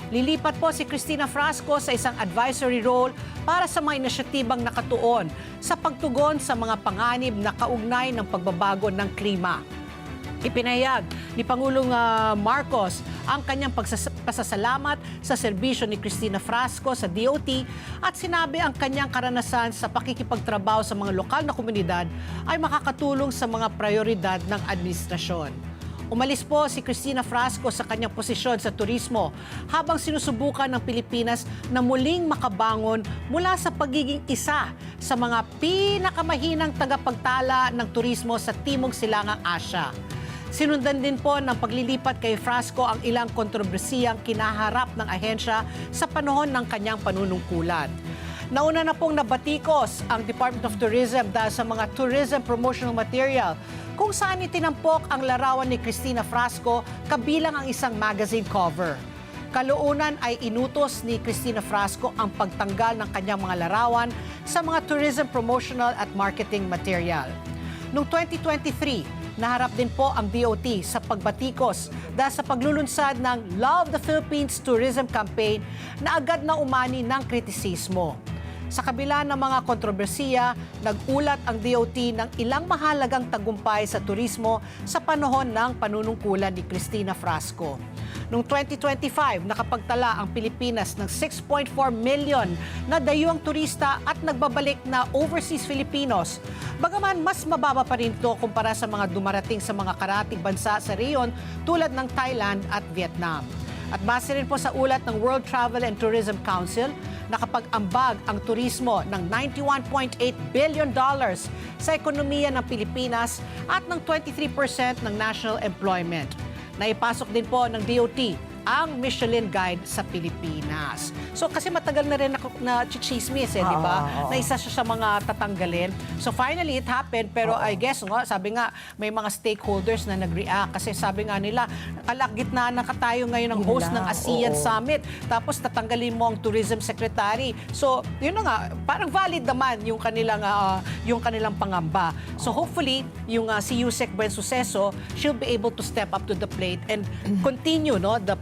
Lilipat po si Cristina Frasco sa isang advisory role para sa mga inisyatibang nakatuon sa pagtugon sa mga panganib na kaugnay ng pagbabago ng klima. Ipinahayag ni Pangulong Marcos ang kanyang pasasalamat sa serbisyo ni Cristina Frasco sa DOT at sinabi ang kanyang karanasan sa pakikipagtrabaho sa mga lokal na komunidad ay makakatulong sa mga prioridad ng administrasyon. Umalis po si Cristina Frasco sa kanyang posisyon sa turismo habang sinusubukan ng Pilipinas na muling makabangon mula sa pagiging isa sa mga pinakamahinang tagapagtala ng turismo sa Timog Silangang Asya. Sinundan din po ng paglilipat kay Frasco ang ilang kontrobersiyang kinaharap ng ahensya sa panahon ng kanyang panunungkulan. Nauna na pong nabatikos ang Department of Tourism dahil sa mga tourism promotional material kung saan itinampok ang larawan ni Cristina Frasco kabilang ang isang magazine cover. Kalaunan ay inutos ni Cristina Frasco ang pagtanggal ng kanyang mga larawan sa mga tourism promotional at marketing material. Noong 2023, naharap din po ang DOT sa pagbatikos dahil sa paglulunsad ng Love the Philippines Tourism Campaign na agad na umani ng kritisismo. Sa kabila ng mga kontrobersiya, nag-ulat ang DOT ng ilang mahalagang tagumpay sa turismo sa panahon ng panunungkulan ni Cristina Frasco. Noong 2025, nakapagtala ang Pilipinas ng 6.4 million na dayuang turista at nagbabalik na overseas Filipinos. Bagaman mas mababa pa rin ito kumpara sa mga dumarating sa mga karatig bansa sa rehiyon tulad ng Thailand at Vietnam. At base rin po sa ulat ng World Travel and Tourism Council, nakapag-ambag ang turismo ng $91.8 billion sa ekonomiya ng Pilipinas at ng 23% ng national employment. Naipasok din po ng DOT ang Michelin Guide sa Pilipinas. So kasi matagal na rin na chichismis di ba? Na isa siya sa mga tatanggalin. So finally it happened pero I guess sabi nga may mga stakeholders na nag-react kasi sabi nga nila kalagitnaan na tayo ngayon ng host ng ASEAN Summit tapos tatanggalin mo ang Tourism Secretary. So yun na nga parang valid naman yung kanilang pangamba. So hopefully yung si Yusek Buensuceso she'll be able to step up to the plate and continue the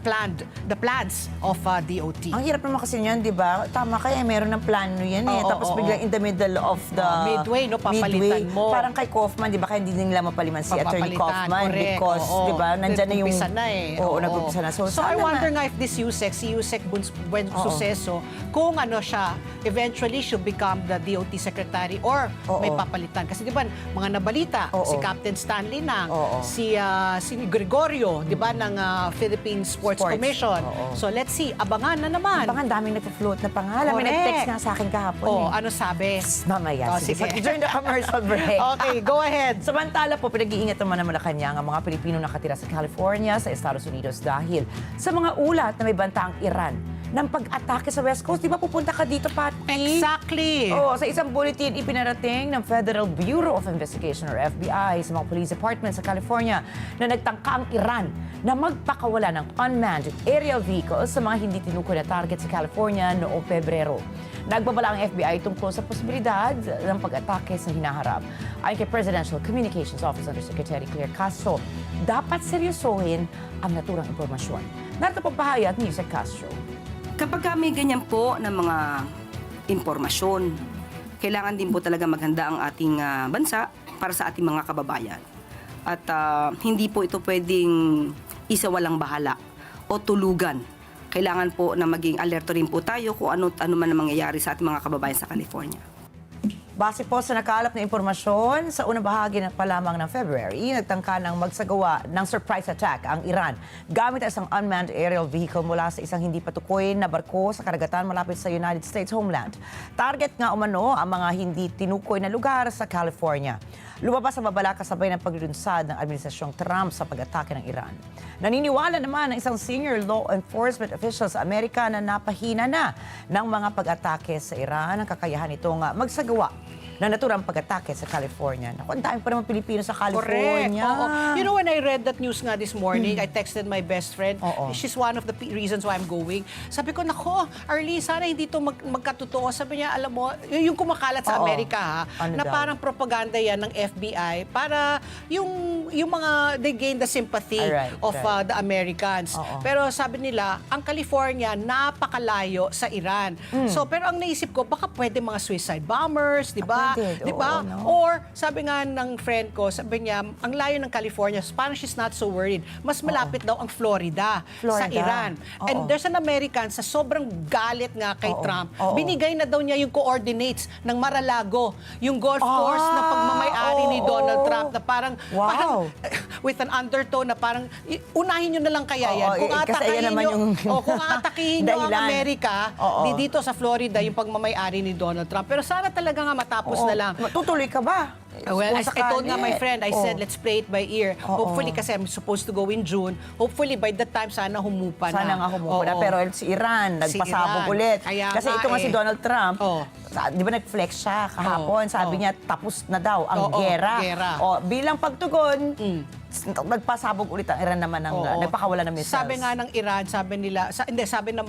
plans of DOT. Ang hirap naman kasi yun, di ba? Tama kaya, meron ng plano yan eh. Tapos biglang in the middle of the... midway, papalitan mo. Parang kay Kaufman, di ba? Kaya hindi nila mapaliman si Attorney Kaufman correct. Because, di ba, nandyan na yung... Nag-umpisa na eh. Oo, nag-umpisa na. So I wonder nga if this si Yusek Buensuceso, kung siya, eventually she'll become the DOT Secretary or may papalitan. Kasi di ba, mga nabalita, si Captain Stanley Nang, si Gregorio, di ba, ng Philippine Sports reports. Commission. Oo. So let's see, abangan na naman. Baka ang daming nagpa-float na pangalan. May Correct. nag-text nga sa akin kahapon. Oh, ano sabi? Mamaya. Sige. During the commercial break. Okay, go ahead. Samantala po, pinag-iingat naman ng Malacanang ang mga Pilipino nakatira sa California, sa Estados Unidos dahil sa mga ulat na may banta ang Iran ng pag-atake sa West Coast. Di ba pupunta ka dito, Pati? Exactly. Oo, sa isang bulletin ipinarating ng Federal Bureau of Investigation or FBI sa mga police department sa California na nagtangka ang Iran na magpakawala ng unmanned aerial vehicles sa mga hindi tinukoy na target sa California noong Pebrero. Nagbabala ang FBI tungkol sa posibilidad ng pag-atake sa hinaharap. Ayon kay Presidential Communications Office Undersecretary Claire Castro, dapat seryosohin ang naturang impormasyon. Narito po pahayag ni Yusek Castro. Kapag may ganyan po na mga impormasyon, kailangan din po talaga maghanda ang ating bansa para sa ating mga kababayan. At hindi po ito pwedeng isawalang bahala o tulugan. Kailangan po na maging alerto rin po tayo kung ano man ang mangyayari sa ating mga kababayan sa California. Base po sa nakalap na impormasyon, sa unang bahagi na pa lamang ng February, nagtangka ng magsagawa ng surprise attack ang Iran gamit ang isang unmanned aerial vehicle mula sa isang hindi patukoy na barko sa karagatan malapit sa United States homeland. Target nga umano ang mga hindi tinukoy na lugar sa California. Lumabas ang babala kasabay ng paglulunsad ng Administrasyong Trump sa pag-atake ng Iran. Naniniwala naman ng isang senior law enforcement official sa Amerika na napahina na ng mga pag-atake sa Iran ang kakayahan nitong magsagawa na naturang pag-atake sa California. Naku, ang dami pa naman Pilipino sa California. Correct. Oo. You know, when I read that news nga this morning, I texted my best friend. Oo. She's one of the reasons why I'm going. Sabi ko, nako, Arlie, sana hindi to magkatotoo. Sabi niya, alam mo, yung kumakalat sa Oo. Amerika, Ano na daw? parang propaganda yan ng FBI para yung mga, they gain the sympathy Alright, of right. the Americans. Oo. Pero sabi nila, ang California, napakalayo sa Iran. So, pero ang naisip ko, baka pwede mga suicide bombers, di ba? Pwede, Di ba? oo, no? Or, sabi nga ng friend ko, sabi niya, ang layo ng California, parang she's not so worried. Mas malapit daw ang Florida, sa Florida. Iran. Oo. And there's an American, sa sobrang galit nga kay Oo. Trump, Oo. binigay na daw niya yung coordinates ng Mar-a-Lago, yung golf course na pagmamayari ni oo. Donald Trump, na parang, Wow. parang with an undertone na parang, unahin nyo na lang kaya yan. Oo, Kung kasi atakihin yan naman nyo, yung kung atakihin nyo ang dahilan. Amerika, Oo. dito sa Florida, yung pagmamayari ni Donald Trump. Pero sana talaga nga matapos Oo. na lang. Tutuloy ka ba? Well, Kung I told nga my sakali. friend, I said, let's play it by ear. Oo. Hopefully, kasi I'm supposed to go in June. Hopefully, by that time, sana humupa na. Sana nga humupa na. Oo. Pero si Iran, nagpasabog Iran. ulit. Kaya Kasi nga ito nga si Donald Trump, Oo. di ba nag-flex siya kahapon? Oo. Sabi Oo. niya, tapos na daw ang Oo, gera. gera. O, bilang pagtugon, nagpasabog ulit ang Iran naman ng, Oo. nagpakawala ng missiles. Sabi nga ng Iran, sabi nila, sabi ng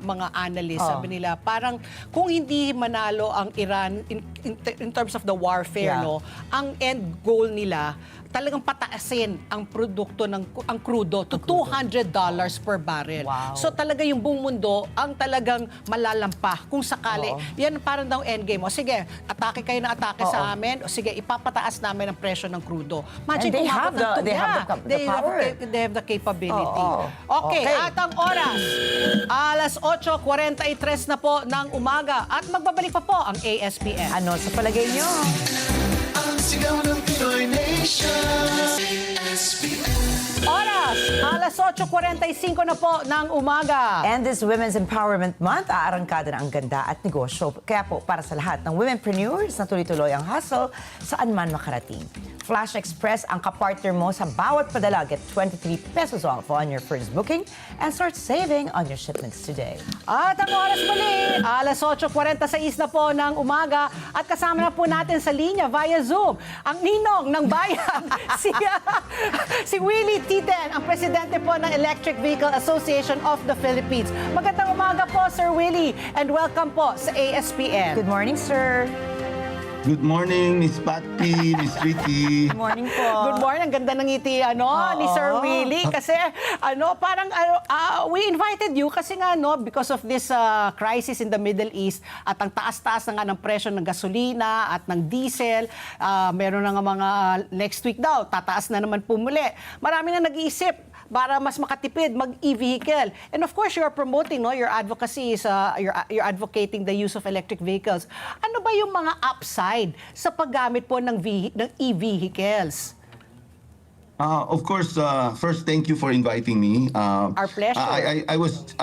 mga analysts, Oo. sabi nila, parang kung hindi manalo ang Iran in terms of the warfare, Yeah. no, ang end goal nila, talagang pataasin ang produkto ang crudo to $200 per barrel. Wow. So talaga yung buong mundo ang talagang malalampa kung sakali. Oo. Yan parang daw endgame. O sige, atake kayo na atake Oo. sa amin. O sige, ipapataas namin ang presyo ng crudo. And they kung have abot ng they have the power. They have the capability. Oo. Okay, Okay. at ang oras, alas 8:43 na po ng umaga. At magbabalik pa po ang ASPN. Ano sa palagay niyo? Ang sigaw ng Pinoy Nation. Oras, alas 8:45 na po ng umaga. And this Women's Empowerment Month, aarangkada na ang ganda at negosyo. Kaya po, para sa lahat ng womenpreneurs na tuloy-tuloy ang hustle, saan man makarating. Flash Express ang kapartner mo sa bawat padala. Get 23 pesos off on your first booking and start saving on your shipments today. At ang oras muli, alas 8:46 na po ng umaga. At kasama na po natin sa linya via Zoom, ang ninong ng bayan, si Willie Titen, ang presidente po ng Electric Vehicle Association of the Philippines. Magandang umaga po, Sir Willie, and welcome po sa ASPN. Good morning, sir. Good morning, Miss Patty, Miss Ricky. Good morning po. Good morning. Ang ganda ng ngiti ni Sir Willie. Kasi parang we invited you kasi nga because of this crisis in the Middle East at ang taas-taas na nga ng presyo ng gasolina at ng diesel. Meron na nga mga next week daw, tataas na naman po muli. Marami na nag-iisip para mas makatipid mag-e-vehicle. And of course, you are promoting, your advocacy is, you're advocating the use of electric vehicles. Ano ba yung mga upside sa paggamit po ng e-vehicles? Of course, first, thank you for inviting me. Our pleasure. I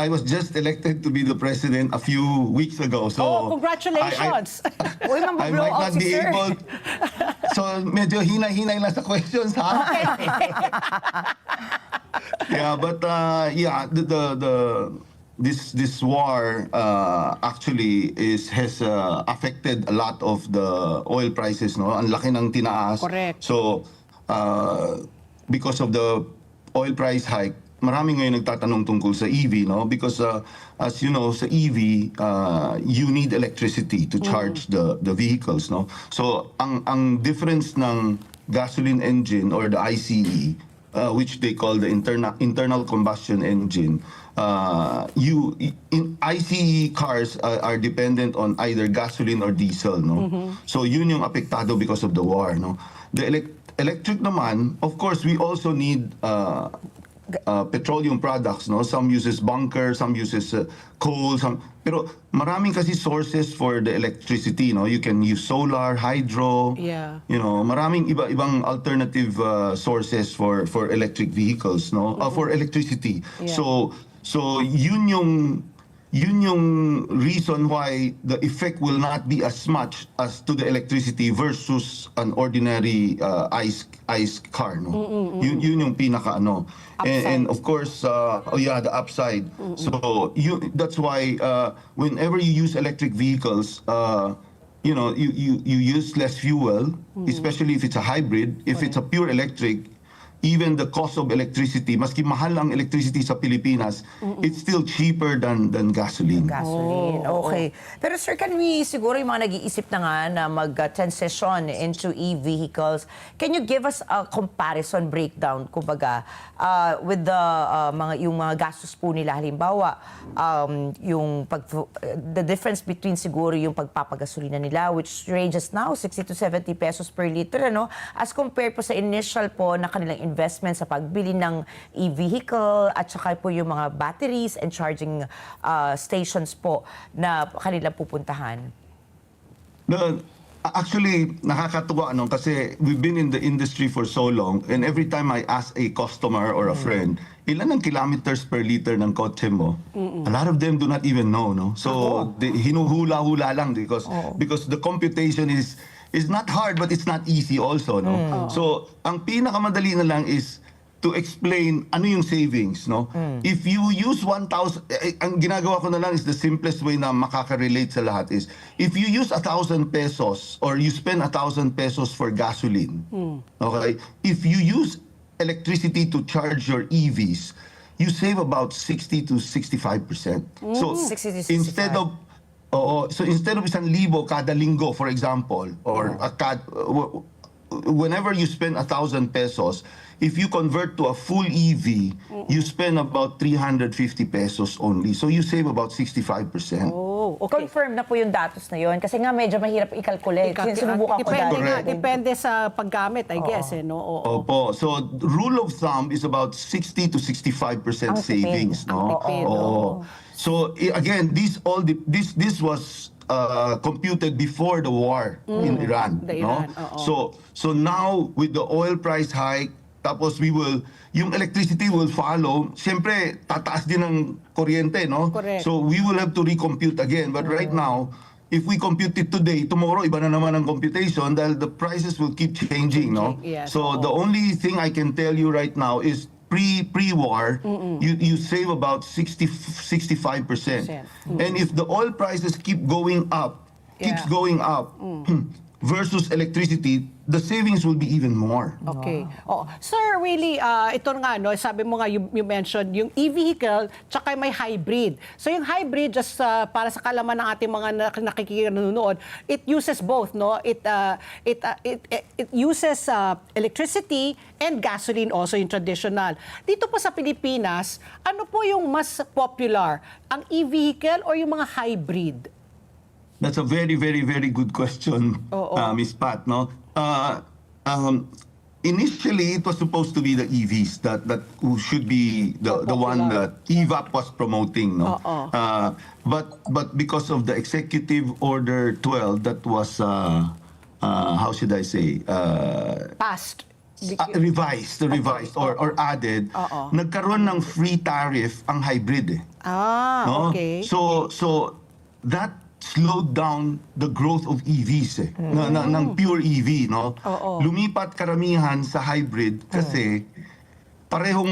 was just elected to be the president a few weeks ago. So Oh, congratulations! Uy, I mambablow might out not si be sir. able. So medyo hinay-hinay lang sa questions, ha? Yeah, but yeah, this war actually has affected a lot of the oil prices, no? Ang laki ng tinaas. Correct. So because of the oil price hike, marami ngayon nagtatanong tungkol sa EV, no? Because as you know, sa EV, you need electricity to charge the vehicles, no? So ang difference ng gasoline engine or the ICE, which they call the internal combustion engine, in ICE cars are dependent on either gasoline or diesel, no? So yun yung apektado because of the war, no? The electric naman, of course, we also need petroleum products, no? Some uses bunker, some uses coal, pero maraming kasi sources for the electricity, no? You can use solar, hydro, Yeah. you know, maraming iba-ibang alternative sources for electric vehicles, no? For electricity. Yeah. So yun yung reason why the effect will not be as much as to the electricity versus an ordinary ice car, no? Yun yung pinaka ano. And of course, the upside. So that's why whenever you use electric vehicles, you know, you use less fuel, especially if it's a hybrid. If it's a pure electric, even the cost of electricity, maski mahal ang electricity sa Pilipinas, it's still cheaper than gasoline. Gasoline, okay. Pero sir, can we, siguro yung mga nag-iisip na nga na mag-transition into e-vehicles, can you give us a comparison breakdown, kumbaga, with yung mga gastos po nila, halimbawa, the difference between siguro yung pagpapagasolina nila, which ranges now 60 to 70 pesos per liter, ano, as compared po sa initial po na kanilang investment sa pagbili ng e-vehicle at saka po yung mga batteries and charging stations po na kanilang pupuntahan? Actually, nakakatuwa kasi we've been in the industry for so long, and every time I ask a customer or a friend, ilan ang kilometers per liter ng kotse mo? A lot of them do not even know, no? So, hinuhula-hula lang because the computation is not hard, but it's not easy also, no? So, ang pinakamadali na lang is to explain ano yung savings, no? If you use 1,000, ang ginagawa ko na lang is the simplest way na makaka-relate sa lahat is, if you use 1,000 pesos or you spend 1,000 pesos for gasoline, okay? If you use electricity to charge your EVs, you save about 60 to 65%. So, 60 to 65. instead of 1,000 kada linggo, for example, or whenever you spend 1,000 pesos, if you convert to a full EV, you spend about 350 pesos only. So you save about 65%. Oh, okay. Confirm na po yung datos na yun kasi nga medyo mahirap i-calculate. Sinubukan ko Depende dati. nga, depende sa paggamit, I guess, no? Oo. Opo. So rule of thumb is about 60 to 65% savings, no? tipid, Oo. So again, this was computed before the war in Iran, The no? Iran, oo. So now with the oil price hike, tapos yung electricity will follow. Siyempre, tataas din ng kuryente, no? Correct. So we will have to recompute again. But right now, if we compute it today, tomorrow iba na naman ang computation dahil the prices will keep changing, no? Yes, So oo. the only thing I can tell you right now is pre-war, you save about 65%. And if the oil prices keep going up, versus electricity, the savings will be even more. Okay. Oh, sir, really, ito nga, no, sabi mo nga, you mentioned yung e-vehicle, tsaka may hybrid. So yung hybrid, just para sa kalaman ng ating mga nakikinonood, it uses both, no? It uses electricity and gasoline also, yung traditional. Dito po sa Pilipinas, ano po yung mas popular? Ang e-vehicle or yung mga hybrid? That's a very, very, very good question, Miss Pat, no? Initially, it was supposed to be the EVs that should be the one that EVAP was promoting, no? But because of the Executive Order 12 that was, how should I say? Past. revised or added, nagkaroon ng free tariff ang hybrid eh. No? Okay. So that slowed down the growth of EVs eh. Ng pure EV, no? Lumipat karamihan sa hybrid kasi parehong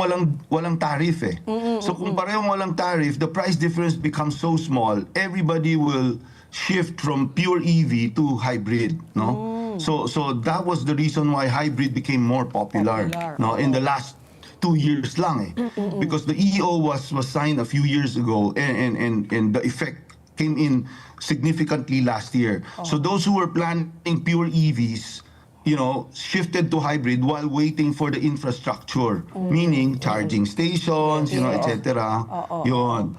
walang tariff eh. So kung parehong walang tariff, the price difference becomes so small, everybody will shift from pure EV to hybrid, no? So that was the reason why hybrid became more popular, no, in the last 2 years lang eh. Because the EO was signed a few years ago and the effect came in significantly last year. So those who were planning pure EVs, you know, shifted to hybrid while waiting for the infrastructure, meaning charging stations, you know, etc. Yun.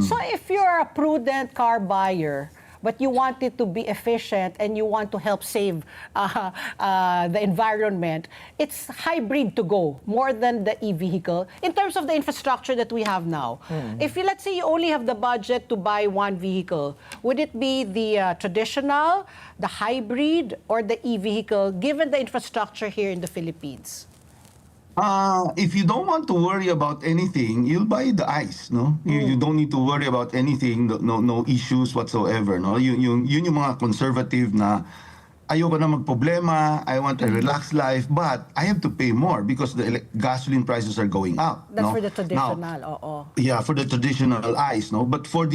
So if you're a prudent car buyer, but you want it to be efficient and you want to help save the environment, it's hybrid to go more than the e-vehicle in terms of the infrastructure that we have now. If you, let's say you only have the budget to buy one vehicle, would it be the traditional, the hybrid, or the e-vehicle given the infrastructure here in the Philippines? If you don't want to worry about anything, you'll buy the ICE, no? You don't need to worry about anything, no issues whatsoever, no? Yun yung mga conservative na ayoko na magproblema, I want a relaxed life, but I have to pay more because the gasoline prices are going up. That's no? for the traditional, Now, yeah, for the traditional ICE, no? But for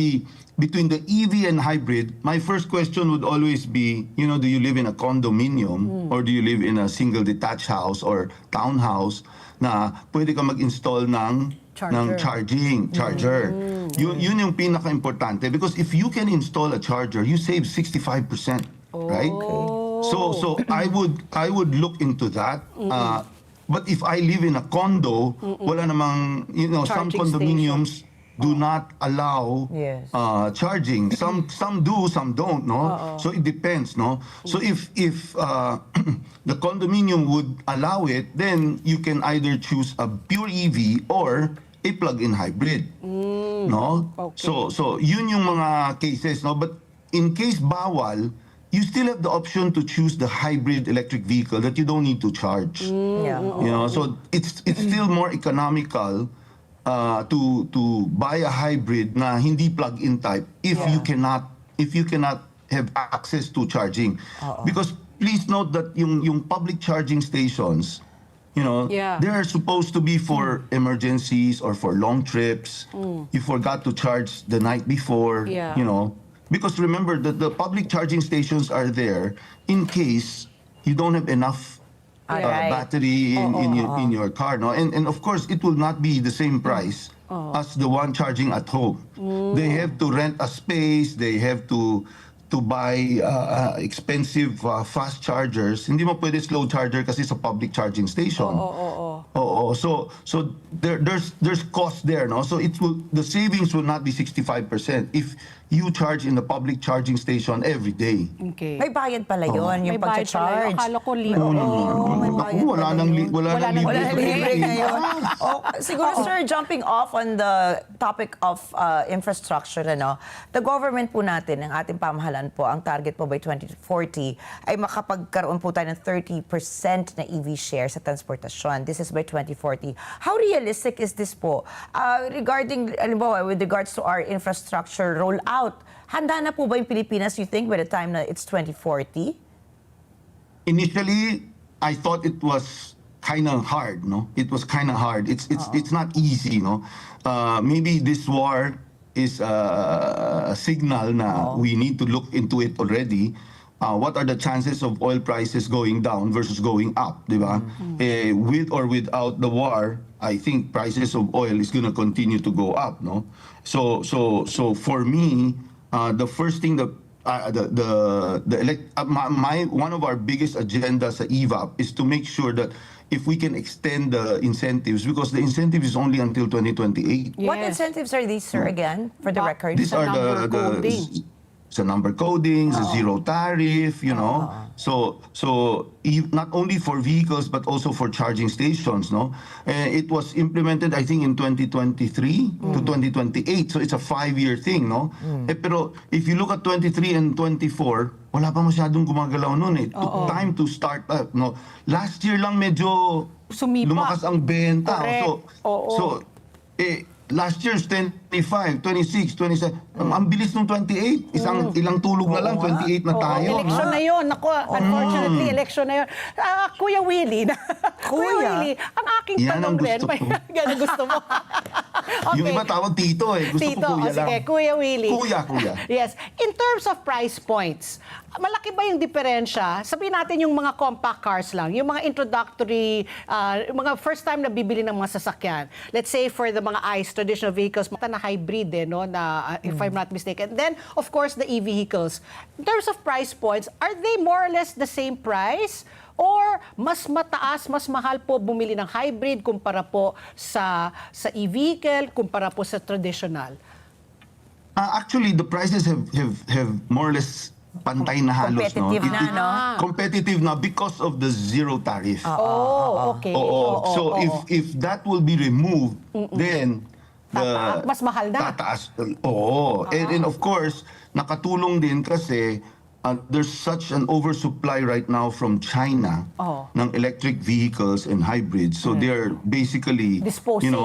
between the EV and hybrid, my first question would always be, you know, do you live in a condominium or do you live in a single detached house or townhouse na pwede ka mag-install ng charger. Yun yung pinaka-importante because if you can install a charger, you save 65%, right? So I would look into that. But if I live in a condo, wala namang, you know, some Charging condominiums do not allow charging. Some do, some don't, no? So it depends, no? So if the condominium would allow it, then you can either choose a pure EV or a plug-in hybrid, no? Okay. So yun yung mga cases, no? But in case bawal, you still have the option to choose the hybrid electric vehicle that you don't need to charge. Yeah. You know, so it's still more economical to buy a hybrid na hindi plug-in type if you cannot have access to charging. Because please note that yung public charging stations, you know, they're supposed to be for emergencies or for long trips. You forgot to charge the night before, you know. Because remember that the public charging stations are there in case you don't have enough battery in your car, no? And of course, it will not be the same price as the one charging at home. They have to rent a space. They have to buy expensive fast chargers. Hindi mo pwede slow charger kasi sa public charging station. So there's cost there, no? So the savings will not be 65% if you charge in the public charging station every day. Okay. May bayad pala yun, yung May bayad pala yun. pagcha-charge. Akala ko libre. may bayad Wala pala nang yun. libre sa Libre Philippines. ngayon. Siguro, sir, jumping off on the topic of infrastructure, ano, the government po natin, ang ating pamahalaan po, ang target po by 2040 ay makapagkaroon po tayo ng 30% na EV share sa transportasyon. This is by 2040. How realistic is this po? Regarding, alimbawa, with regards to our infrastructure rollout, handa na po ba yung Pilipinas, you think, by the time na it's 2040? Initially, I thought it was kind of hard, no? It was kind of hard. It's not easy, no? Maybe this war is a signal na we need to look into it already. What are the chances of oil prices going down versus going up, di ba? With or without the war, I think prices of oil is going to continue to go up, no? So for me, the first thing that one of our biggest agendas sa EVAP is to make sure that if we can extend the incentives, because the incentive is only until 2028. What Yes. incentives are these, sir, again, for the record? These are number coding. sa number coding, sa zero tariff, you know. Not only for vehicles but also for charging stations, no? It was implemented, I think, in 2023 to 2028. So it's a 5-year thing, no? Pero if you look at 23 and 24, wala pa masyadong gumagalaw nun eh. Took time to start up, no? Last year lang medyo Sumipa. lumakas ang benta. Correct. Oo. Last year's 25, 26, 27. Ang bilis ng 28. Ilang tulog na lang, 28 na tayo. Election na yun. Ako, unfortunately, election na yun. Kuya Willie. Kuya Willie, ang aking Yan ang tanong rin. gusto ko. Yan ang gusto mo. Yung iba tawag tito eh. Gusto Tito, ko kuya lang. sige, Kuya Willie. Kuya. Yes. In terms of price points, malaki ba yung diferensya? Sabihin natin yung mga compact cars lang, yung mga introductory, mga first time na bibili ng mga sasakyan. Let's say for the mga ICE, traditional vehicles, na hybrid no, na if I'm not mistaken. Then, of course, the e-vehicles. In terms of price points, are they more or less the same price? Or mas mataas, mas mahal po bumili ng hybrid kumpara po sa e-vehicle, kumpara po sa traditional? Actually, the prices have more or less pantay na halos. Competitive na, no? Competitive na because of the zero tariff. Okay. So if that will be removed, then Mas mahal na. Tataas. Oo. And of course, nakatulong din kasi there's such an oversupply right now from China ng electric vehicles and hybrids. So they're basically, Disposing.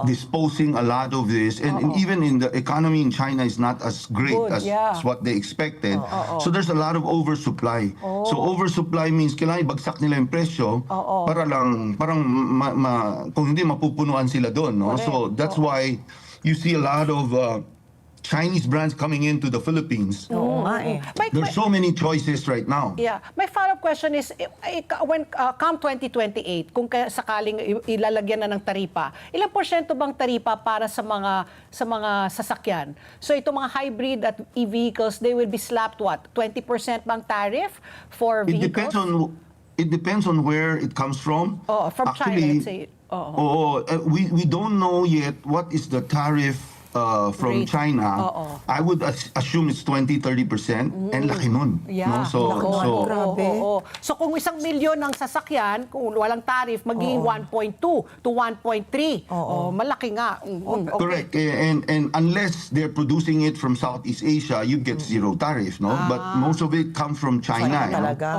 disposing a lot of this. And even in the economy in China is not as great as what they expected. So there's a lot of oversupply. So oversupply means kailangan ibagsak nila yung presyo para lang, parang kung hindi mapupunuan sila doon. No? So that's why you see a lot of Chinese brands coming into the Philippines. There's so many choices right now. Yeah. My follow-up question is, when come 2028, kung sakaling ilalagyan na ng taripa, ilang porsyento bang taripa para sa mga sasakyan? So itong mga hybrid at e-vehicles, they will be slapped what? 20% bang tariff for vehicles? It depends on where it comes from. From China, let's say. We don't know yet what is the tariff from Rate. China. I would assume it's 20-30%, and laki nun. Yeah. No? So kung 1 milyon ng sasakyan, kung walang tariff, magiging 1.2 to 1.3. Malaki nga. Okay. Correct. And unless they're producing it from Southeast Asia, you get zero tariff, no? But most of it comes from China. you know? Talaga.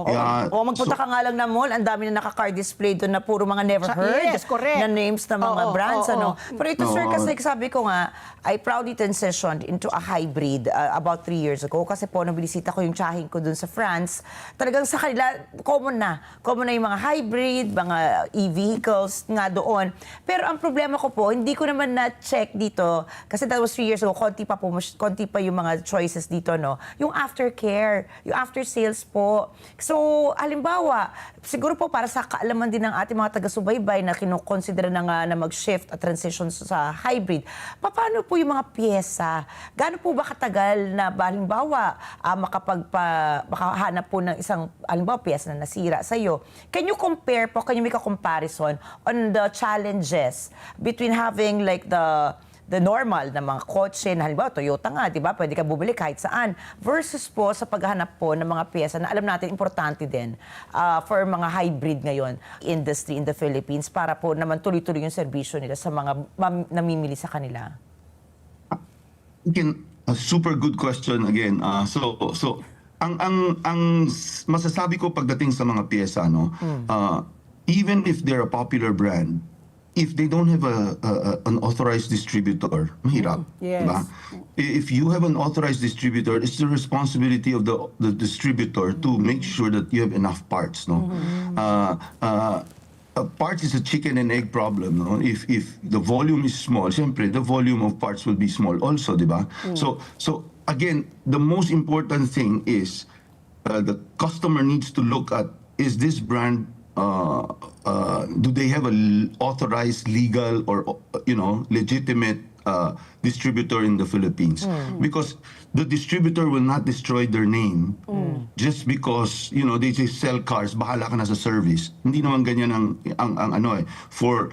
Yeah, Magpunta ka nga lang na mall, ang dami na naka-car display doon na puro mga never heard Yes, correct. na names ng mga brands. Ano. Pero ito, sir, kasi sabi ko nga, I proudly transitioned into a hybrid about 3 years ago. Kasi po, nung binisita ko yung tsahin ko doon sa France, talagang sa kanila, common na. Common na yung mga hybrid, mga e-vehicles nga doon. Pero ang problema ko po, hindi ko naman na-check dito, kasi that was 3 years ago, konti pa yung mga choices dito, no? Yung aftercare, yung after sales po. So, halimbawa, siguro po para sa kaalaman din ng ating mga taga-subaybay na kinukonsidera na nga na mag-shift at transition sa hybrid, paano po yung mga pyesa? Gaano po ba katagal na halimbawa makahanap po ng isang halimbawa pyesa na nasira sa iyo? Can you compare po, can you make a comparison on the challenges between having like the normal na mga kotse na halimbawa Toyota nga, di ba? Pwede ka bumili kahit saan. Versus po sa paghahanap po ng mga pyesa na alam natin importante din for mga hybrid ngayon industry in the Philippines para po naman tuloy-tuloy yung serbisyo nila sa mga namimili sa kanila. Again, a super good question again. So ang masasabi ko pagdating sa mga pyesa, no, even if they're a popular brand, if they don't have an authorized distributor, mahirap. Yes. Diba? If you have an authorized distributor, it's the responsibility of the distributor to make sure that you have enough parts. No, parts is a chicken and egg problem. No? If the volume is small, siyempre, the volume of parts will be small also, di ba? So again, the most important thing is the customer needs to look at, is this brand, do they have an authorized, legal, or legitimate distributor in the Philippines? Because the distributor will not destroy their name just because they just sell cars, bahala ka na sa service. Hindi naman ganyan ang ano for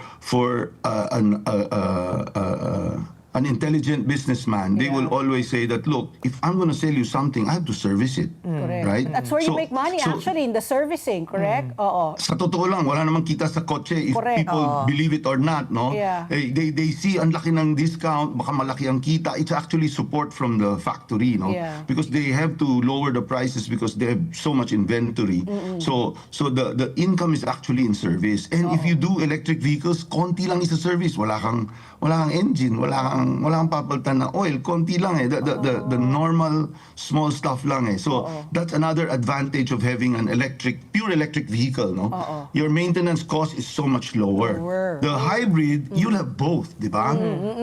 an intelligent businessman, they will always say that, look, if I'm going to sell you something, I have to service it. Correct. Right? That's where you make money, actually, in the servicing, correct? Oo. Sa totoo lang, wala namang kita sa kotse if Correct. people believe it or not, no? Yeah. They see ang laki ng discount, baka malaki ang kita. It's actually support from the factory, no? Yeah. Because they have to lower the prices because they have so much inventory. So the income is actually in service. And if you do electric vehicles, konti lang is sa service. Wala kang engine, wala kang papalitan na oil, konti lang eh. The normal small stuff lang eh. So that's another advantage of having an pure electric vehicle, no? Your maintenance cost is so much lower. The hybrid, you'll have both, di ba?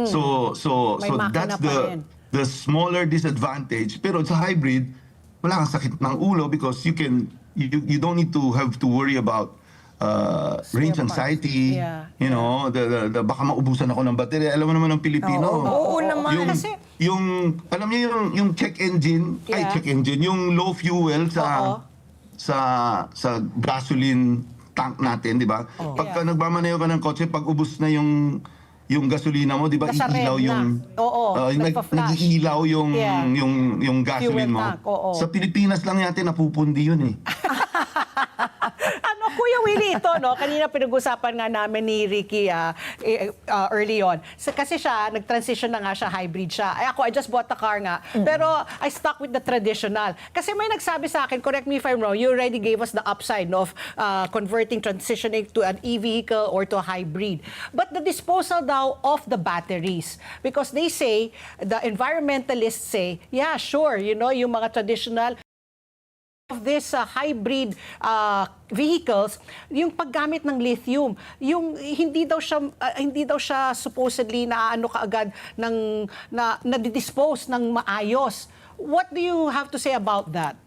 So May makina that's pa rin. the smaller disadvantage. Pero sa hybrid, wala kang sakit ng ulo because you don't need to have to worry about range parts. anxiety, Yeah. you know, the baka maubusan ako ng baterya. Alam mo naman ng Pilipino. Oo naman. Yung alam niyo yung check engine, Yeah. yung low fuel sa gasoline tank natin, di ba? Pagka nagmamaneho ka ng kotse, pag ubos na yung gasolina mo, di ba? Nasa red Iilaw na. yung Oo, nagpa-flash. nag-iilaw yung Yeah. yung gasoline Fuel mo. tank, oo. Sa Pilipinas lang yata napupundi yun eh. Kuya Willie, ito, no? Kanina pinag-usapan nga namin ni Ricky early on. Kasi siya, nag-transition na nga siya, hybrid siya. I just bought the car nga. Pero I stuck with the traditional. Kasi may nagsabi sa akin, correct me if I'm wrong, you already gave us the upside no, of transitioning to an e-vehicle or to a hybrid. But the disposal daw of the batteries. Because they say, the environmentalists say, yeah, sure, yung mga traditional of this hybrid vehicles, yung paggamit ng lithium, yung hindi daw siya supposedly kaagad na dispose ng maayos. What do you have to say about that?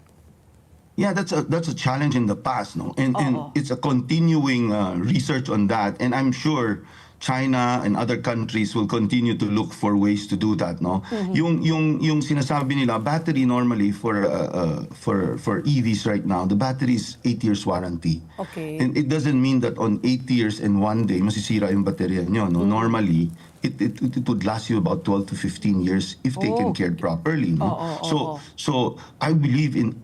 Yeah, that's a challenge in the past, no? And it's a continuing research on that, and I'm sure China and other countries will continue to look for ways to do that, no? Yung sinasabi nila, battery normally for EVs right now, the battery is 8 years warranty. Okay. And it doesn't mean that on 8 years and one day masisira yung baterya nyo, no? Normally, it would last you about 12 to 15 years if taken care properly, no? So I believe in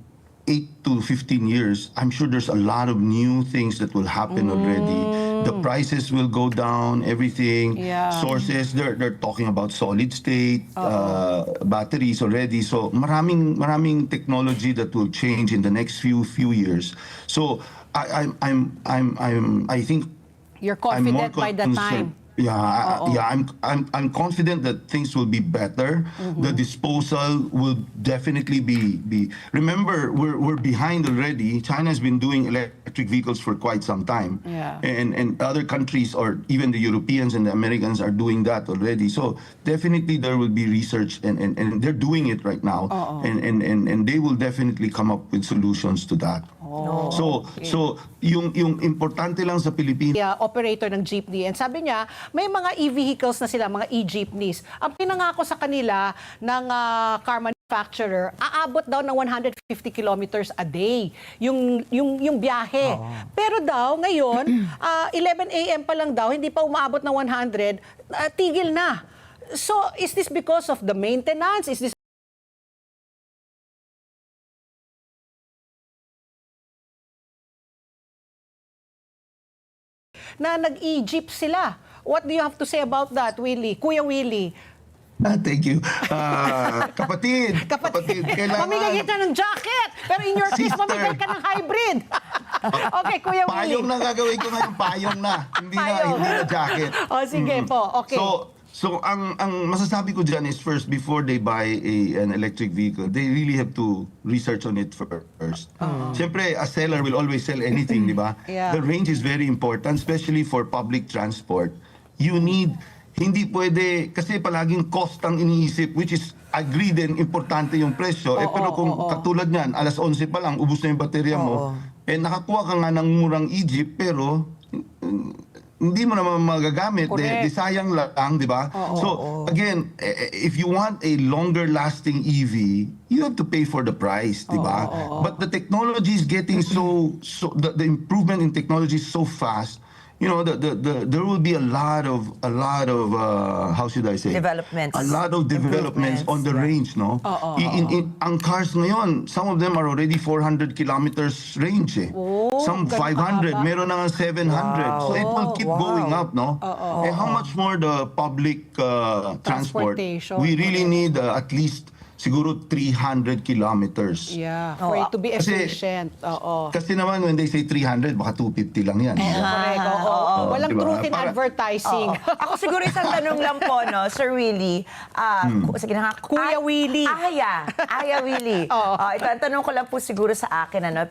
8 to 15 years, I'm sure there's a lot of new things that will happen already. The prices will go down, everything. Yeah. Sources, they're talking about solid state batteries already. So maraming technology that will change in the next few years. So I think You're I'm more confident by the concerned. time. I'm confident that things will be better. The disposal will definitely be. Remember, we're behind already. China has been doing electric vehicles for quite some time, Yeah. and other countries or even the Europeans and the Americans are doing that already. So definitely there will be research, and they're doing it right now, and they will definitely come up with solutions to that. So yung importante lang sa Pilipinas. Operator ng jeepney. And sabi niya, may mga e-vehicles na sila, mga e-jeepneys. Ang pinangako sa kanila ng car manufacturer, aabot daw ng 150 kilometers a day yung biyahe. Pero daw ngayon, 11 a.m. pa lang daw, hindi pa umaabot ng 100, tigil na. So is this because of the maintenance? Is this na nag-e-jeep sila? What do you have to say about that, Willie? Kuya Willie? Thank you. Kapatid, kailangan. Mamigay kita ng jacket! Pero in your case, Sister. mamigay ka ng hybrid. Okay, Kuya Payong Willie. na gagawin ko ngayon, payong na. Hindi Payong. na jacket. O, sige po. Okay. So ang masasabi ko dyan is first, before they buy an electric vehicle, they really have to research on it first. Siyempre, a seller will always sell anything, di ba? Yeah. The range is very important, especially for public transport. You need, hindi pwede, kasi palaging cost ang iniisip, which is, agree din, importante yung presyo. Pero kung katulad niyan, alas 11 pa lang, ubus na yung baterya mo, nakakuha ka nga ng murang e-jeep, pero hindi mo naman magagamit, Correct. sayang lang, di ba? So, again, if you want a longer lasting EV, you have to pay for the price, di ba? But the technology is getting the improvement in technology is so fast, there will be a lot of how should I say? Developments. A lot of developments on the range, no? Ang cars ngayon, some of them are already 400 kilometers range, eh. Some ganun 500, kahaba. meron na nga 700. So it will keep going up, no? Eh, how much more the public transport? Transportation. We really need at least siguro 300 kilometers. Yeah, for it to be Kasi- efficient. Oo. Kasi naman, when they say 300, baka 250 lang yan. Correct. Oo. Walang Diba? truth in Para- advertising. Ako siguro isang tanong lang po, no, Sir Willie. Sige na nga. Kuya Willie. Aya Willie. Ito, ang tanong ko lang po siguro sa akin, ano,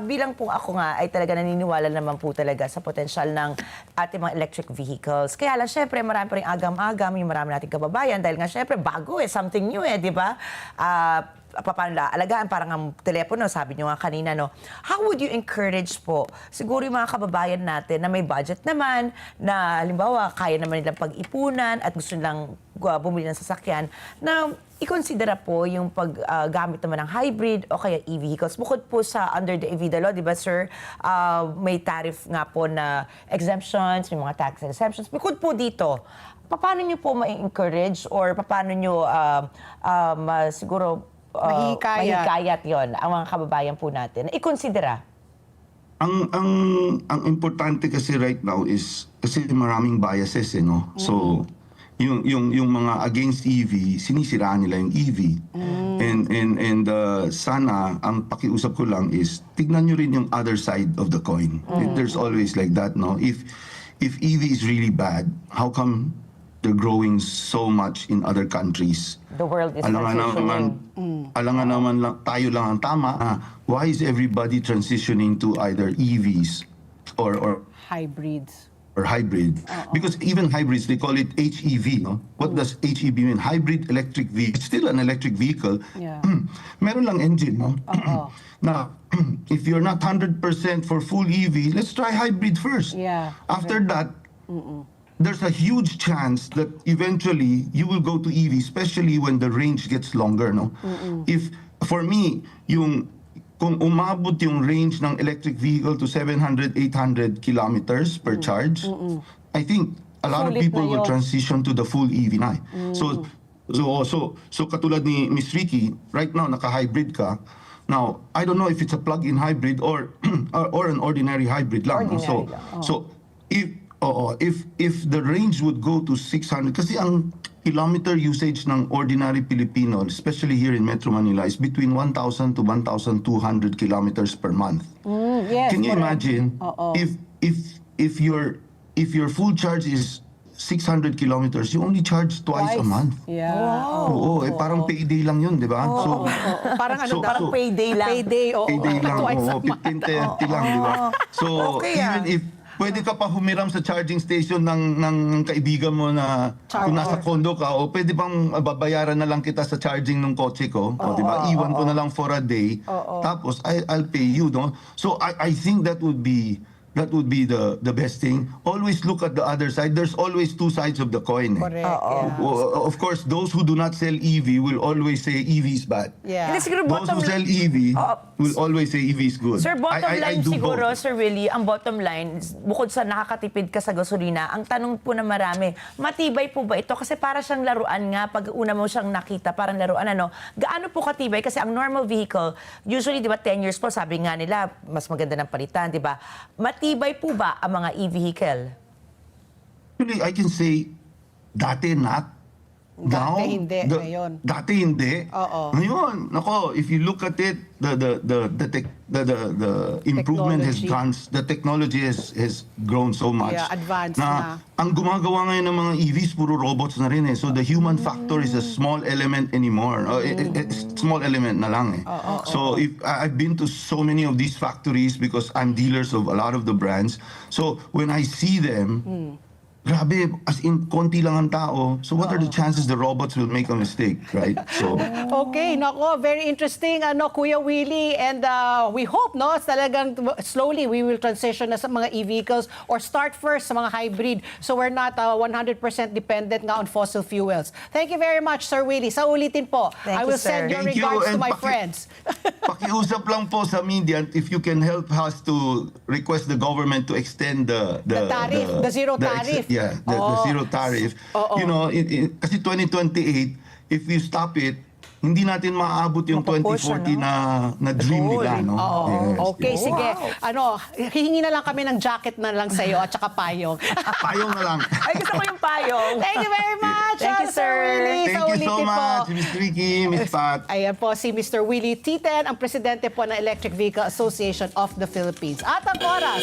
bilang po ako nga ay talaga naniniwala naman po talaga sa potensyal ng ating mga electric vehicles. Kaya lang, syempre, marami pa rin agam-agam, yung marami nating kababayan, dahil nga, syempre, bago something new di ba? Paano alagaan, parang ang telepono, sabi nyo nga kanina, no? How would you encourage po, siguro yung mga kababayan natin na may budget naman, na halimbawa, kaya naman nilang pag-ipunan at gusto nilang bumili ng sasakyan, na i-considera po yung paggamit naman ng hybrid o kaya e-vehicles. Bukod po sa under the EVIDA law, di ba, sir, may tariff nga po na exemptions, may mga tax exemptions. Bukod po dito, paano nyo po ma-encourage or paano nyo siguro mahikayat yon ang mga kababayan po natin na i-considera? Ang importante kasi right now is kasi maraming biases, no? So yung mga against EV, sinisiraan nila yung EV. And sana ang pakiusap ko lang is tignan nyo rin yung other side of the coin. There's always like that, no? If EV is really bad, how come they're growing so much in other countries? The world is transitioning. Alangan naman lang, tayo lang ang tama. Why is everybody transitioning to either EVs or Hybrids. hybrid? Because even hybrids, they call it HEV, no? What does HEV mean? Hybrid electric vehicle. It's still an electric vehicle. Yeah. Meron lang engine, no? Now, if you're not 100% for full EV, let's try hybrid first. Yeah. After that, there's a huge chance that eventually you will go to EV, especially when the range gets longer, no? If, for me, kung umabot yung range ng electric vehicle to 700, 800 kilometers per charge, I think a lot of Sulit people na will yun. transition to the full EV na. So katulad ni Miss Ricky, right now naka-hybrid ka. Now, I don't know if it's a plug-in hybrid or an ordinary hybrid lang. no? So if the range would go to 600, kasi ang kilometer usage ng ordinary Filipino, especially here in Metro Manila, is between 1,000 to 1,200 kilometers per month. Yes, Can you correct. imagine if your full charge is 600 kilometers, you only charge twice a month? Yeah. Oo, parang payday lang yun, di ba? So, Parang ano So- daw? Parang payday lang. Payday, oo. payday lang, Twice a oo, month. 15-30 lang, di ba? So, Okay, even if pwede ka pa humiram sa charging station ng kaibigan mo na kung nasa condo ka, o pwede bang babayaran na lang kita sa charging ng kotse ko, o, di ba? Iwan ko na lang for a day, tapos I'll pay you, no? So, I think that would be the best thing. Always look at the other side. There's always two sides of the coin. Correct. Yeah. Of course, those who do not sell EV will always say EV is bad. Yeah. Hindi, siguro Those bottom who sell EV will always say EV is good. Sir, bottom I line do siguro, both. Sir Willie, ang bottom line, bukod sa nakakatipid ka sa gasolina, ang tanong po na marami, matibay po ba ito? Kasi para siyang laruan nga, pag una mo siyang nakita, parang laruan, ano, gaano po katibay? Kasi ang normal vehicle, usually, di ba, 10 years po, sabi nga nila, mas maganda ng palitan, di ba? Matibay po ba ang mga e-vehicle? Actually, I can say, dati not. Now, Dati hindi, ngayon. Dati hindi. Oo. Ngayon, nako, if you look at it, the improvement has Technology. gone, the technology has grown so much. Yeah, advanced na. Ang gumagawa ngayon ng mga EVs, puro robots na rin eh. So the human factor is a small element anymore. Small element na lang eh. So if I've been to so many of these factories because I'm dealers of a lot of the brands. So when I see them, grabe grabe, as in, konti lang ang tao. So what are the chances the robots will make a mistake, right? So, Okay, nako, very interesting, Kuya Willie. And we hope, no, talagang slowly we will transition na sa mga e-vehicles or start first sa mga hybrid. So we're not 100% dependent nga on fossil fuels. Thank you very much, Sir Willie. Sa ulitin po, Thank I you, will send sir. your Thank you, regards to and my friends. pakiusap lang po sa media if you can help us to request the government to extend the tariff, the zero tariff. the zero tariff. Oo. You know, kasi 2028, if you stop it, hindi natin maaabot yung Mapapush, 2040 na dream Goal. nila, no? Oo. Yes, Okay, yes. sige. Hihingi na lang kami ng jacket na lang sa'yo at saka payong. Payong na lang. Ay, gusto ko yung payong. Thank you very much, Thank you, Sir sir. Willie. Thank Sa you so ulitin po. much, Miss Ricky, Miss Pat. Ayan po si Mr. Willie Titen, ang presidente po ng Electric Vehicle Association of the Philippines. At ang oras,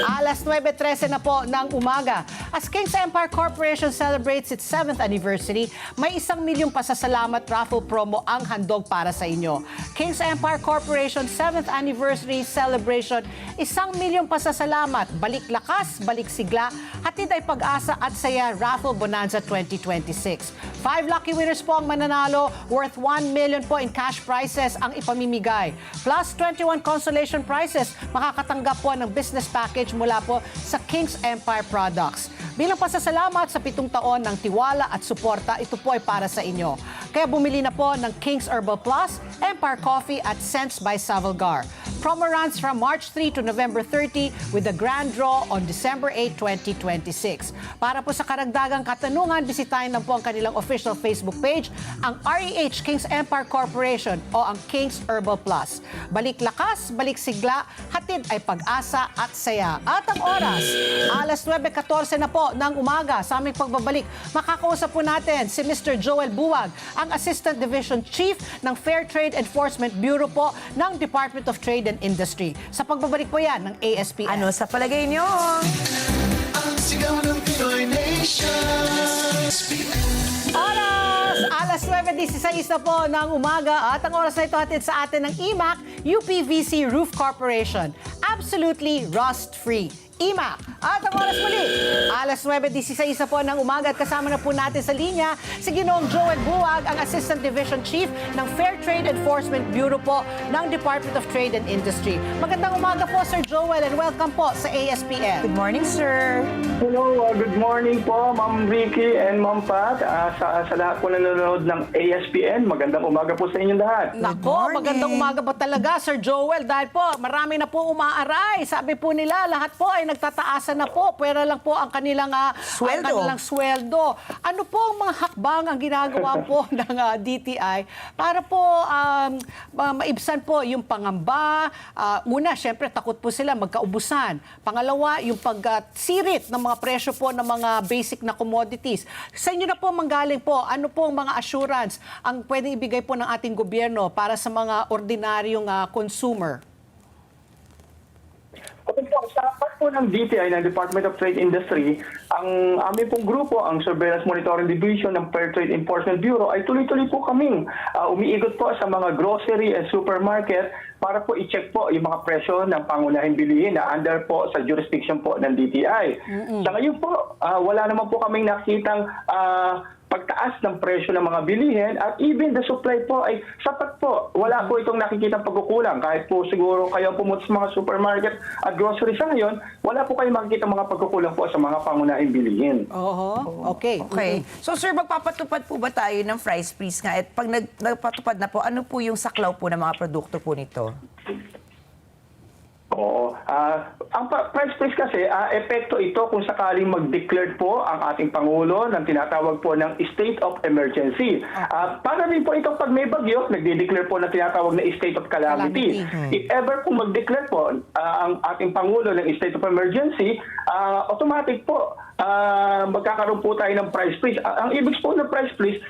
alas 9:13 na po ng umaga. As King's Empire Corporation celebrates its 7th anniversary, may 1 milyong pasasalamat raffle promo ang handog para sa inyo. King's Empire Corporation 7th Anniversary Celebration, 1 milyong pasasalamat, balik lakas, balik sigla, hatid ay pag-asa at saya Raffle Bonanza 2026. 5 lucky winners po ang mananalo, worth 1 million po in cash prizes ang ipamimigay. Plus 21 consolation prizes, makakatanggap po ng business package mula po sa King's Empire Products. Bilang pasasalamat sa 7 taon ng tiwala at suporta, ito po ay para sa inyo. Kaya bumili na po ng King's Herbal Plus, Empire Coffee at Scents by Savalgar. Promo runs from March 3 to November 30 with the grand draw on December 8, 2026. Para po sa karagdagang katanungan, bisitahin lang po ang kanilang official Facebook page, ang REH King's Empire Corporation o ang King's Herbal Plus. Balik lakas, balik sigla, hatid ay pag-asa at saya. At ang oras, alas 9:14 na po ng umaga. Sa aming pagbabalik, makakausap po natin si Mr. Joel Buwag, ang Assistant Division Chief ng Fair Trade Enforcement Bureau po ng Department of Trade and Industry. Sa pagbabalik po yan ng ASPN. Ano sa palagay nyo? Ang sigaw ng Pinoy Nation. Oras! Alas 9:16 na po ng umaga at ang oras na ito hatid sa atin ng IMAC, UPVC Roof Corporation. Absolutely rust-free. IMAC. At ang oras muli, alas 9:16 na po ng umaga at kasama na po natin sa linya si Ginoong Joel Buwag, ang Assistant Division Chief ng Fair Trade Enforcement Bureau po ng Department of Trade and Industry. Magandang umaga po, Sir Joel, and welcome po sa ASPN. Good morning, sir. Hello, good morning po, Ma'am Ricky and Ma'am Pat. Sa lahat po na nanonood ng ASPN, magandang umaga po sa inyong lahat. Nako, morning. magandang umaga po talaga, Sir Joel, dahil po marami na po umaaray. Sabi po nila, lahat po ay nagtataasan na po, pwera lang po ang kanilang sweldo. Ano po ang mga hakbang ang ginagawa po ng DTI para po maibsan po yung pangamba? Una, syempre, takot po sila magkaubusan. Pangalawa, yung pagsirit ng mga presyo po ng mga basic na commodities. Sa inyo na po manggaling po, ano po ang mga assurance ang pwedeng ibigay po ng ating gobyerno para sa mga ordinaryong consumer? Okay po, sa part po ng DTI, ng Department of Trade Industry, ang aming pong grupo, ang Surveillance Monitoring Division ng Fair Trade Enforcement Bureau, ay tuloy-tuloy po kaming umiikot po sa mga grocery and supermarket para po i-check po yung mga presyo ng pangunahing bilihin na under po sa jurisdiction po ng DTI. Sa ngayon po, wala naman po kaming nakitang pagtaas ng presyo ng mga bilihin at even the supply po ay sapat po. Wala po itong nakikitang pagkukulang. Kahit po siguro kayo pumunta sa mga supermarket at grocery sa ngayon, wala po kayong makikita mga pagkukulang po sa mga pangunahing bilihin. Oho, okay. Okay. So, sir, magpapatupad po ba tayo ng price freeze nga? At pag nagpatupad na po, ano po yung saklaw po ng mga produkto po nito? Oo. Ang price freeze kasi, epekto ito kung sakaling mag-declare po ang ating Pangulo ng tinatawag po ng state of emergency. Para rin po itong pag may bagyo, nagde-declare po na tinatawag na state of calamity. If ever kung mag-declare po ang ating Pangulo ng state of emergency, automatic po magkakaroon po tayo ng price freeze. Ang ibig po ng price freeze,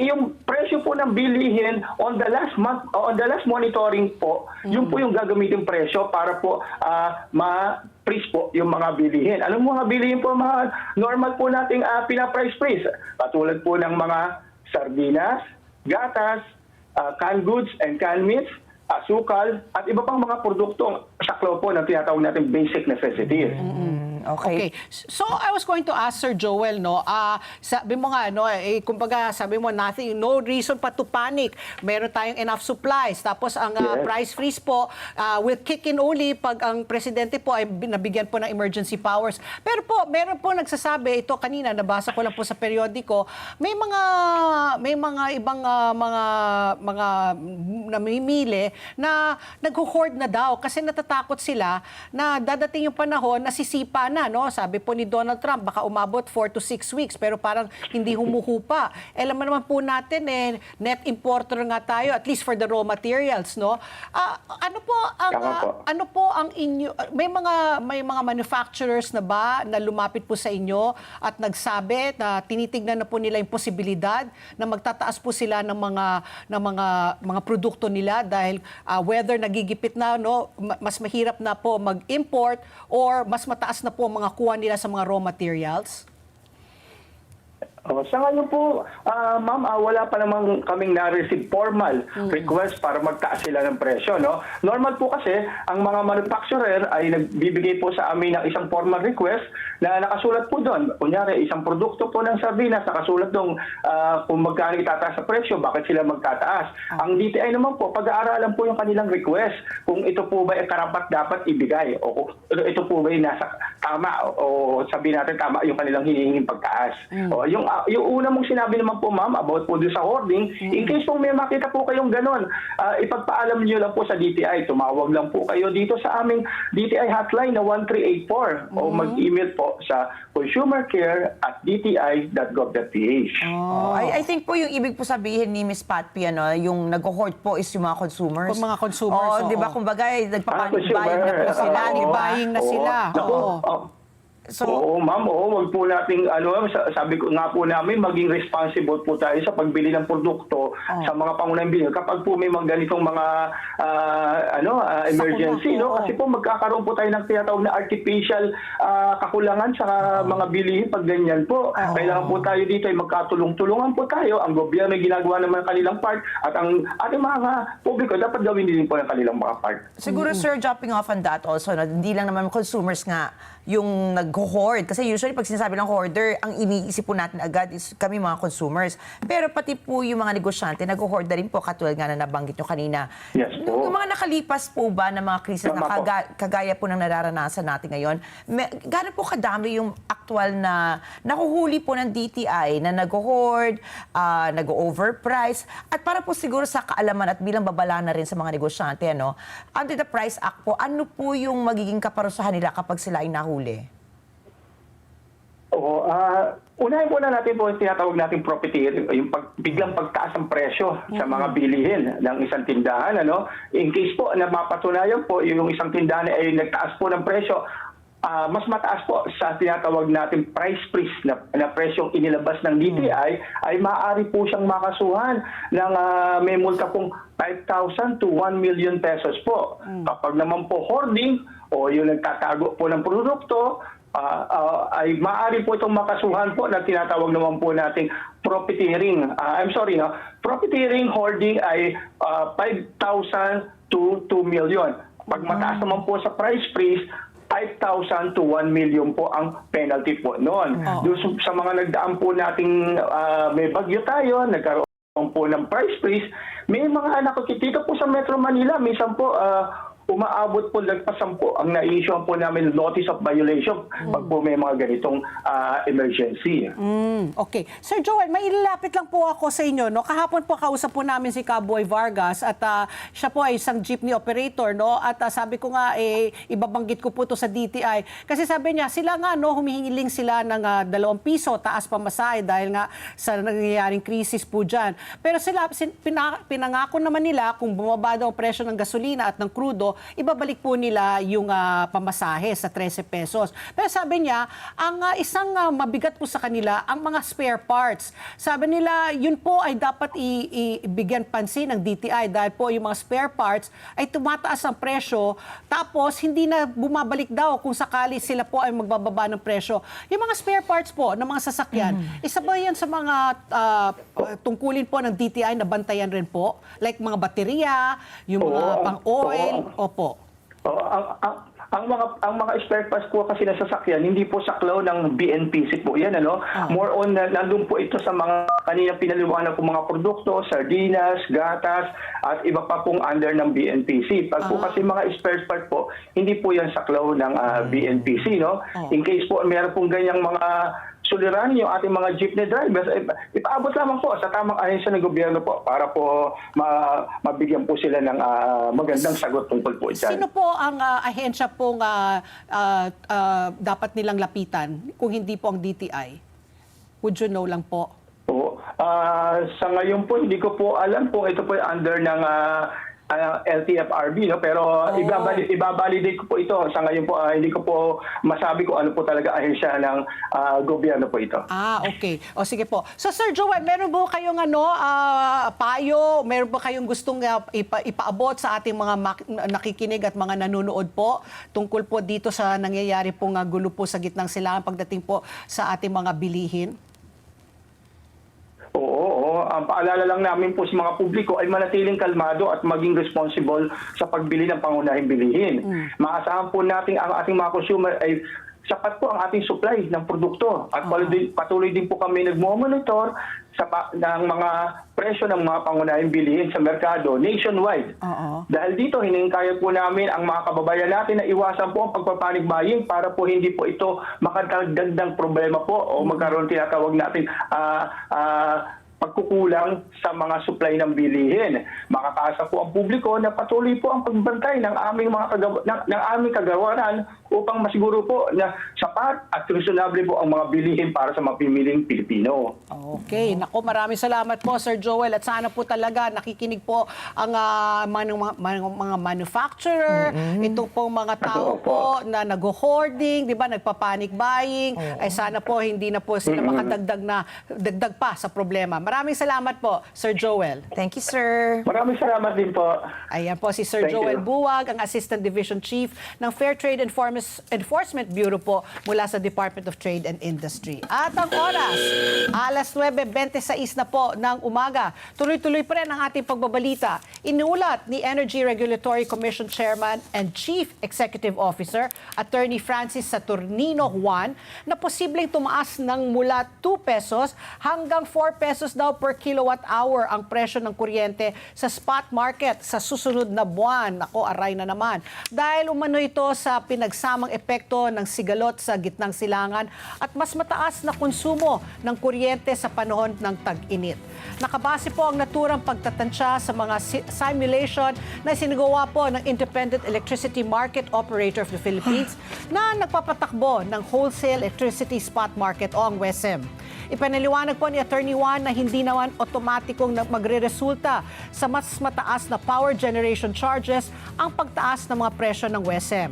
yung presyo po ng bilihin on the last month, on the last monitoring po, yun po yung gagamitin presyo para po ma-freeze po yung mga bilihin. Anong mga bilihin po mga normal po nating pina-price freeze? Katulad po ng mga sardinas, gatas, canned goods and canned meats, asukal, at iba pang mga produktong saklaw po na tinatawag natin basic necessities. Okay. So I was going to ask Sir Joel, no, sabi mo nga, no, kumbaga sabi mo no reason pa to panic. Meron tayong enough supplies. Tapos ang price freeze po will kick in only pag ang presidente po ay nabigyan po ng emergency powers. Pero po, meron po nagsasabi, ito kanina, nabasa ko lang po sa periodiko, may mga ibang mga namimili na nag-hoard na daw kasi natatakot sila na dadating yung panahon na sisipa na, no? Sabi po ni Donald Trump, baka umabot 4 to 6 weeks pero parang hindi humuhupa. Alam mo naman po natin net importer nga tayo at least for the raw materials, no? Ano po ang inyo, may mga manufacturers na ba na lumapit po sa inyo at nagsabi na tinitignan na po nila yung posibilidad na magtataas po sila ng mga produkto nila dahil whether nagigipit na, no, mas mahirap na po mag-import or mas mataas na po ang mga kuha nila sa mga raw materials? Sa ngayon po, ma'am, wala pa namang kaming na-receive formal request para magtaas sila ng presyo. No? Normal po kasi, ang mga manufacturer ay nagbibigay po sa amin ng isang formal request na nakasulat po doon. Kunyari, isang produkto po ng sardinas, nakasulat doon kung magkano itataas sa presyo, bakit sila magtataas. Ang DTI naman po, pag-aaralan po yung kanilang request kung ito po ba ay karapat-dapat ibigay o ito po ba ay nasa tama o sabihin natin tama yung kanilang hinihinging pagtaas. O, yung una mong sinabi naman po, ma'am, about po doon sa hoarding, in case po may makita po kayong ganon, ipagpaalam niyo lang po sa DTI. Tumawag lang po kayo dito sa aming DTI hotline na 1384 o mag-email po sa consumercare@dti.gov.ph. I think po yung ibig po sabihin ni Miss Patpi, yung nag-hoard po is yung mga consumers. Kung mga consumers, di ba? Kumbaga, nagpapanik consumer. buying na po sila. Panic buying na sila. So, Oo, ma'am, wag po nating sabi ko nga po namin maging responsible po tayo sa pagbili ng produkto sa mga pangunahing bilhin kapag po may mga ganitong mga emergency, no? Kasi po magkakaroon po tayo ng tinatawag na artificial kakulangan sa mga bilihin pag ganyan po. Kailangan po tayo dito ay magkatulong-tulungan po tayo. Ang gobyerno ay ginagawa naman ang kanilang part at ang ating mga publiko dapat gawin din po ang kanilang mga part. siguro, sir, jumping off on that also, hindi lang naman consumers nga yung nag-hoard. Kasi usually, pag sinasabi ng hoarder, ang iniisip po natin agad is kami mga consumers. Pero pati po yung mga negosyante, nag-hoard na rin po, katulad nga na nabanggit nyo kanina. Yes po. Yung mga nakalipas po ba na mga krisis na Tama po. kagaya po ng nararanasan natin ngayon, gano'n po kadami yung actual na nakuhuli po ng DTI na nag-hoard, nag-overprice, at para po siguro sa kaalaman at bilang babala na rin sa mga negosyante, under the Price Act po, ano po yung magiging kaparusahan nila kapag sila ay nahuli? Oo, unahin muna natin po yung tinatawag nating profiteering, yung biglang pagtaas ng presyo sa mga bilihin ng isang tindahan. In case po na mapatunayan po yung isang tindahan ay nagtaas po ng presyo, mas mataas po sa tinatawag natin price freeze na presyong inilabas ng DTI, ay maaari po siyang makasuhan ng may multa pong 5,000 to 1 million pesos po. Kapag naman po hoarding o yung nagtatago po ng produkto, ay maaari po itong makasuhan po na tinatawag naman po nating profiteering. Profiteering hoarding ay 5,000 to 2 million. Pag mataas naman po sa price freeze, 5,000 to 1 million po ang penalty po noon. Doon sa mga nagdaan po nating may bagyo tayo, nagkaroon po ng price freeze, may mga anak ko dito po sa Metro Manila, minsan po umaabot po lagpasan po ang na-issue po namin notice of violation pag po may mga ganitong emergency. Okay. Sir Joel, may ilalapit lang po ako sa inyo. No? Kahapon po kausap po namin si Cowboy Vargas at siya po ay isang jeepney operator. No? At sabi ko nga, ibabanggit ko po to sa DTI. Kasi sabi niya, sila nga, humihingiling sila ng 2 piso, taas pamasahe dahil nga sa nangyayaring krisis po dyan. Pero sila, pinangako naman nila kung bumaba daw ang presyo ng gasolina at ng krudo, ibabalik po nila yung pamasahe sa 13 pesos. Pero sabi niya, ang isang mabigat po sa kanila, ang mga spare parts. Sabi nila, yun po ay dapat ibigyan pansin ng DTI dahil po yung mga spare parts ay tumataas ang presyo, tapos hindi na bumabalik daw kung sakali sila po ay magbababa ng presyo. Yung mga spare parts po ng mga sasakyan, isa ba yan sa mga tungkulin po ng DTI na bantayan rin po? Like mga baterya, yung mga pang-oil, opo. ang mga spare parts po kasi na sasakyan, hindi po saklaw ng BNPC po yan, ano? More on, nandun po ito sa mga kanina pinaliwanag po mga produkto, sardinas, gatas, at iba pa pong under ng BNPC. Pag po kasi mga spare part po, hindi po yan saklaw ng BNPC, no? In case po meron pong ganyang mga suliran yung ating mga jeepney drivers, ipaabot lamang po sa tamang ahensya ng gobyerno po para po mabigyan po sila ng magandang sagot tungkol po dyan. Sino po ang ahensya pong dapat nilang lapitan kung hindi po ang DTI? Would you know lang po? Po. Sa ngayon po, hindi ko po alam kung ito po ay under ng LTFRB, no? Pero ibabalidate ko po ito. Sa ngayon po, hindi ko po masabi kung ano po talaga ahensya ng gobyerno po ito. Okay. O sige po. So Sir Joel, meron po kayong payo, meron po kayong gustong ipaabot sa ating mga nakikinig at mga nanonood po tungkol po dito sa nangyayari pong gulo po sa gitnang silangan pagdating po sa ating mga bilihin? Oo. Ang paalala lang namin po sa mga publiko ay manatiling kalmado at maging responsible sa pagbili ng pangunahing bilihin. Maasahan po natin ang ating mga consumer ay sapat po ang ating supply ng produkto. At patuloy din po kami nagmo-monitor ng mga presyo ng mga pangunahing bilihin sa merkado nationwide. Dahil dito, hinihintay po namin ang mga kababayan natin na iwasan po ang pagpapanig buying para po hindi po ito makadagdag problema po o magkaroon tinatawag natin pagkukulang sa mga supply ng bilihin. Makakaasa po ang publiko na patuloy po ang pagbantay ng aming kagawaran upang masiguro po na sapat at reasonable po ang mga bilihin para sa mapimiling Pilipino. Okay. Naku, maraming salamat po, Sir Joel. At sana po talaga nakikinig po ang mga manufacturer, itong pong mga tao po na nag-hoarding, di ba, nagpa-panic buying. Ay sana po hindi na po sila makadagdag pa sa problema. Maraming salamat po, Sir Joel. Thank you, sir. Maraming salamat din po. Ayan po si Sir Thank Joel you. Buwag, ang Assistant Division Chief ng Fair Trade Enforcement Bureau po mula sa Department of Trade and Industry. At ang oras, alas 9:26 na po ng umaga. Tuloy-tuloy pa rin ang ating pagbabalita. Inulat ni Energy Regulatory Commission Chairman and Chief Executive Officer, Attorney Francis Saturnino Juan, na posibleng tumaas ng mula 2 pesos hanggang 4 pesos daw per kilowatt hour ang presyo ng kuryente sa spot market sa susunod na buwan. Ako, aray na naman. Dahil umano ito sa pinagsamang epekto ng sigalot sa gitnang silangan at mas mataas na konsumo ng kuryente sa panahon ng tag-init. Nakabase po ang naturang pagtatansya sa mga simulation na sinagawa po ng Independent Electricity Market Operator of the Philippines na nagpapatakbo ng Wholesale Electricity Spot Market o ang WESM. Ipinaliwanag po ni Attorney Juan na hindi naman otomatikong magre-resulta sa mas mataas na power generation charges ang pagtaas ng mga presyo ng WESM.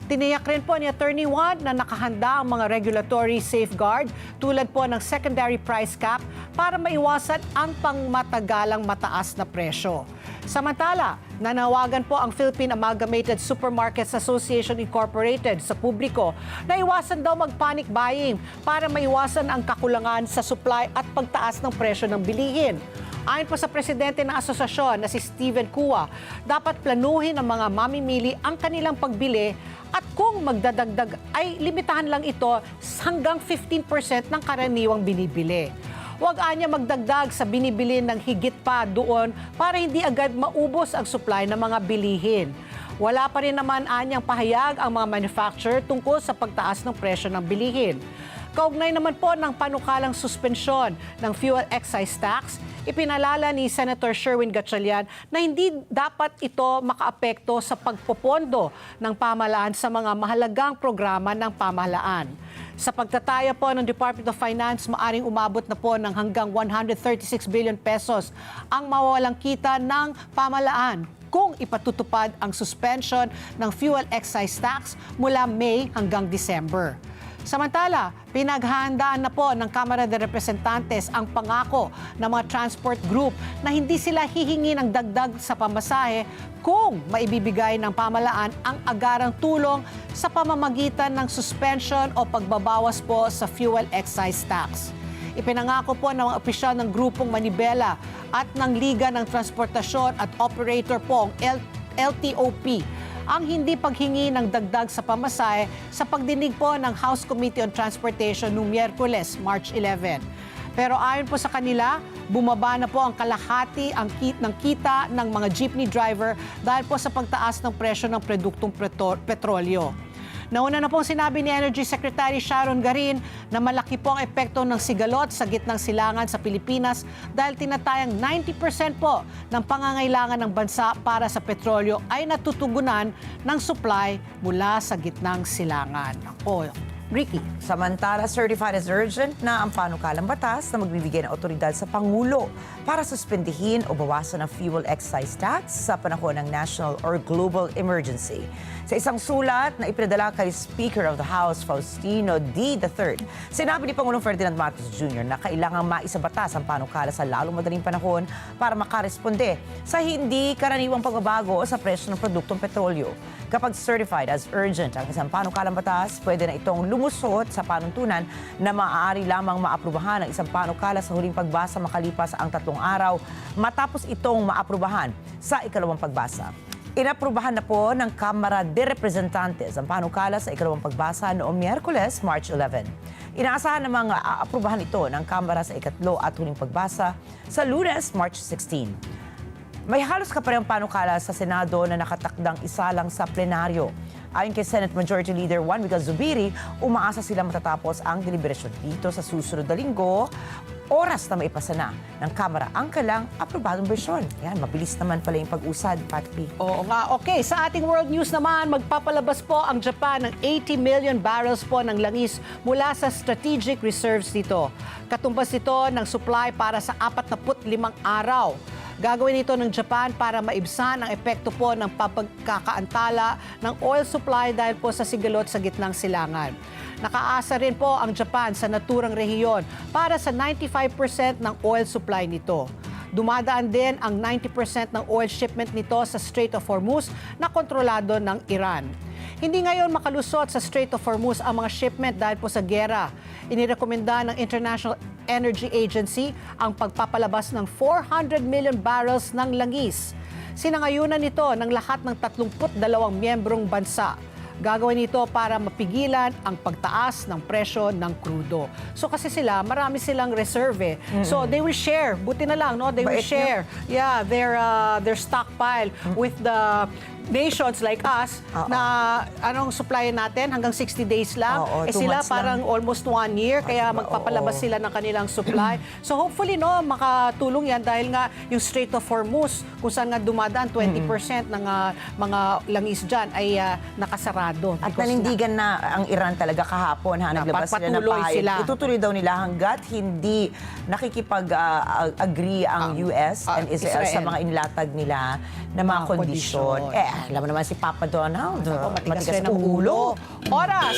Tiniyak rin po ni Attorney Juan na nakahanda ang mga regulatory safeguard tulad po ng secondary price cap para maiwasan ang pangmatagalang mataas na presyo. Samantala, nanawagan po ang Philippine Amalgamated Supermarkets Association Incorporated sa publiko na iwasan daw mag-panic buying para maiwasan ang kakulangan sa supply at pagtaas ng presyo ng bilihin. Ayon po sa presidente ng asosasyon na si Steven Cua, dapat planuhin ng mga mamimili ang kanilang pagbili at kung magdadagdag ay limitahan lang ito hanggang 15% ng karaniwang binibili. Huwag anya magdagdag sa binibili ng higit pa doon para hindi agad maubos ang supply ng mga bilihin. Wala pa rin naman anyang pahayag ang mga manufacturer tungkol sa pagtaas ng presyo ng bilihin. Kaugnay naman po ng panukalang suspensyon ng fuel excise tax, ipinalala ni Senator Sherwin Gatchalian na hindi dapat ito makaapekto sa pagpopondo ng pamahalaan sa mga mahalagang programa ng pamahalaan. Sa pagtataya po ng Department of Finance, maaring umabot na po ng hanggang 136 billion pesos ang mawawalang kita ng pamahalaan kung ipatutupad ang suspension ng fuel excise tax mula May hanggang December. Samantala, pinaghahandaan na po ng Kamara de Representantes ang pangako ng mga transport group na hindi sila hihingi ng dagdag sa pamasahe kung maibibigay ng pamahalaan ang agarang tulong sa pamamagitan ng suspension o pagbabawas po sa fuel excise tax. Ipinangako po ng mga opisyal ng Grupong Manibela at ng Liga ng Transportasyon at Operator po ang LTOP ang hindi paghingi ng dagdag sa pamasahe sa pagdinig po ng House Committee on Transportation noong Miyerkules, March 11. Pero ayon po sa kanila, bumaba na po ang kalahati ng kita ng mga jeepney driver dahil po sa pagtaas ng presyo ng produktong petrolyo. Nauna na pong sinabi ni Energy Secretary Sharon Garin na malaki po ang epekto ng sigalot sa gitnang silangan sa Pilipinas dahil tinatayang 90% po ng pangangailangan ng bansa para sa petrolyo ay natutugunan ng supply mula sa gitnang silangan. Ako, Ricky. Samantala, certified as urgent na ang panukalang batas na magbibigay ng otoridad sa Pangulo para suspendihin o bawasan ang fuel excise tax sa panahon ng national or global emergency. Sa isang sulat na ipinadala kay Speaker of the House Faustino D. III, sinabi ni Pangulong Ferdinand Marcos Jr. na kailangang maisabatas ang panukala sa lalong madaling panahon para makaresponde sa hindi karaniwang pagbabago sa presyo ng produktong petrolyo. Kapag certified as urgent ang isang panukalang batas, pwede na itong lumusot sa panuntunan na maaari lamang maaprubahan ang isang panukala sa huling pagbasa makalipas ang 3 araw matapos itong maaprubahan sa ikalawang pagbasa. Inaprubahan na po ng Kamara de Representantes ang panukala sa ikalawang pagbasa noong Miyerkules, March 11. Inaasahan namang aaprubahan ito ng Kamara sa ikatlo at huling pagbasa sa Lunes, March 16. May halos kaparehong panukala sa Senado na nakatakdang isa lang sa plenaryo. Ayon kay Senate Majority Leader Juan Miguel Zubiri, umaasa sila matatapos ang deliberasyon dito sa susunod na linggo, oras na maipasa na ng Kamara ang kailang aprobadong bersyon. Yan, mabilis naman pala yung pag-usad, Patpi. Oo nga. Okay, sa ating world news naman, magpapalabas po ang Japan ng 80 million barrels po ng langis mula sa strategic reserves nito. Katumbas ito ng supply para sa 45 araw. Gagawin ito ng Japan para maibsan ang epekto po ng pagkakaantala ng oil supply dahil po sa sigalot sa gitnang silangan. Nakaasa rin po ang Japan sa naturang rehiyon para sa 95% ng oil supply nito. Dumadaan din ang 90% ng oil shipment nito sa Strait of Hormuz na kontrolado ng Iran. Hindi ngayon makalusot sa Strait of Hormuz ang mga shipment dahil po sa giyera. Inirekomenda ng International Energy Agency ang pagpapalabas ng 400 million barrels ng langis. Sinangayunan nito ng lahat ng 32 miyembrong bansa. Gagawin ito para mapigilan ang pagtaas ng presyo ng krudo. So kasi marami silang reserve. So they will share. Buti na lang, no? They will share. Yeah, their stockpile with the nations like us na anong supply natin hanggang 60 days lang. Sila parang almost 1 year kaya magpapalabas sila ng kanilang supply. So hopefully makatulong yan dahil nga yung Strait of Hormuz kung saan nga dumadaan 20% ng mga langis dyan ay nakasarado. At nanindigan na ang Iran talaga kahapon. Naglabas sila ng pahayag. Itutuloy daw nila hanggat hindi nakikipag-agree ang US and Israel sa mga inilatag nila na mga kondisyon. Alam mo naman si Papa Donald. Matigas ng ulo. Oras!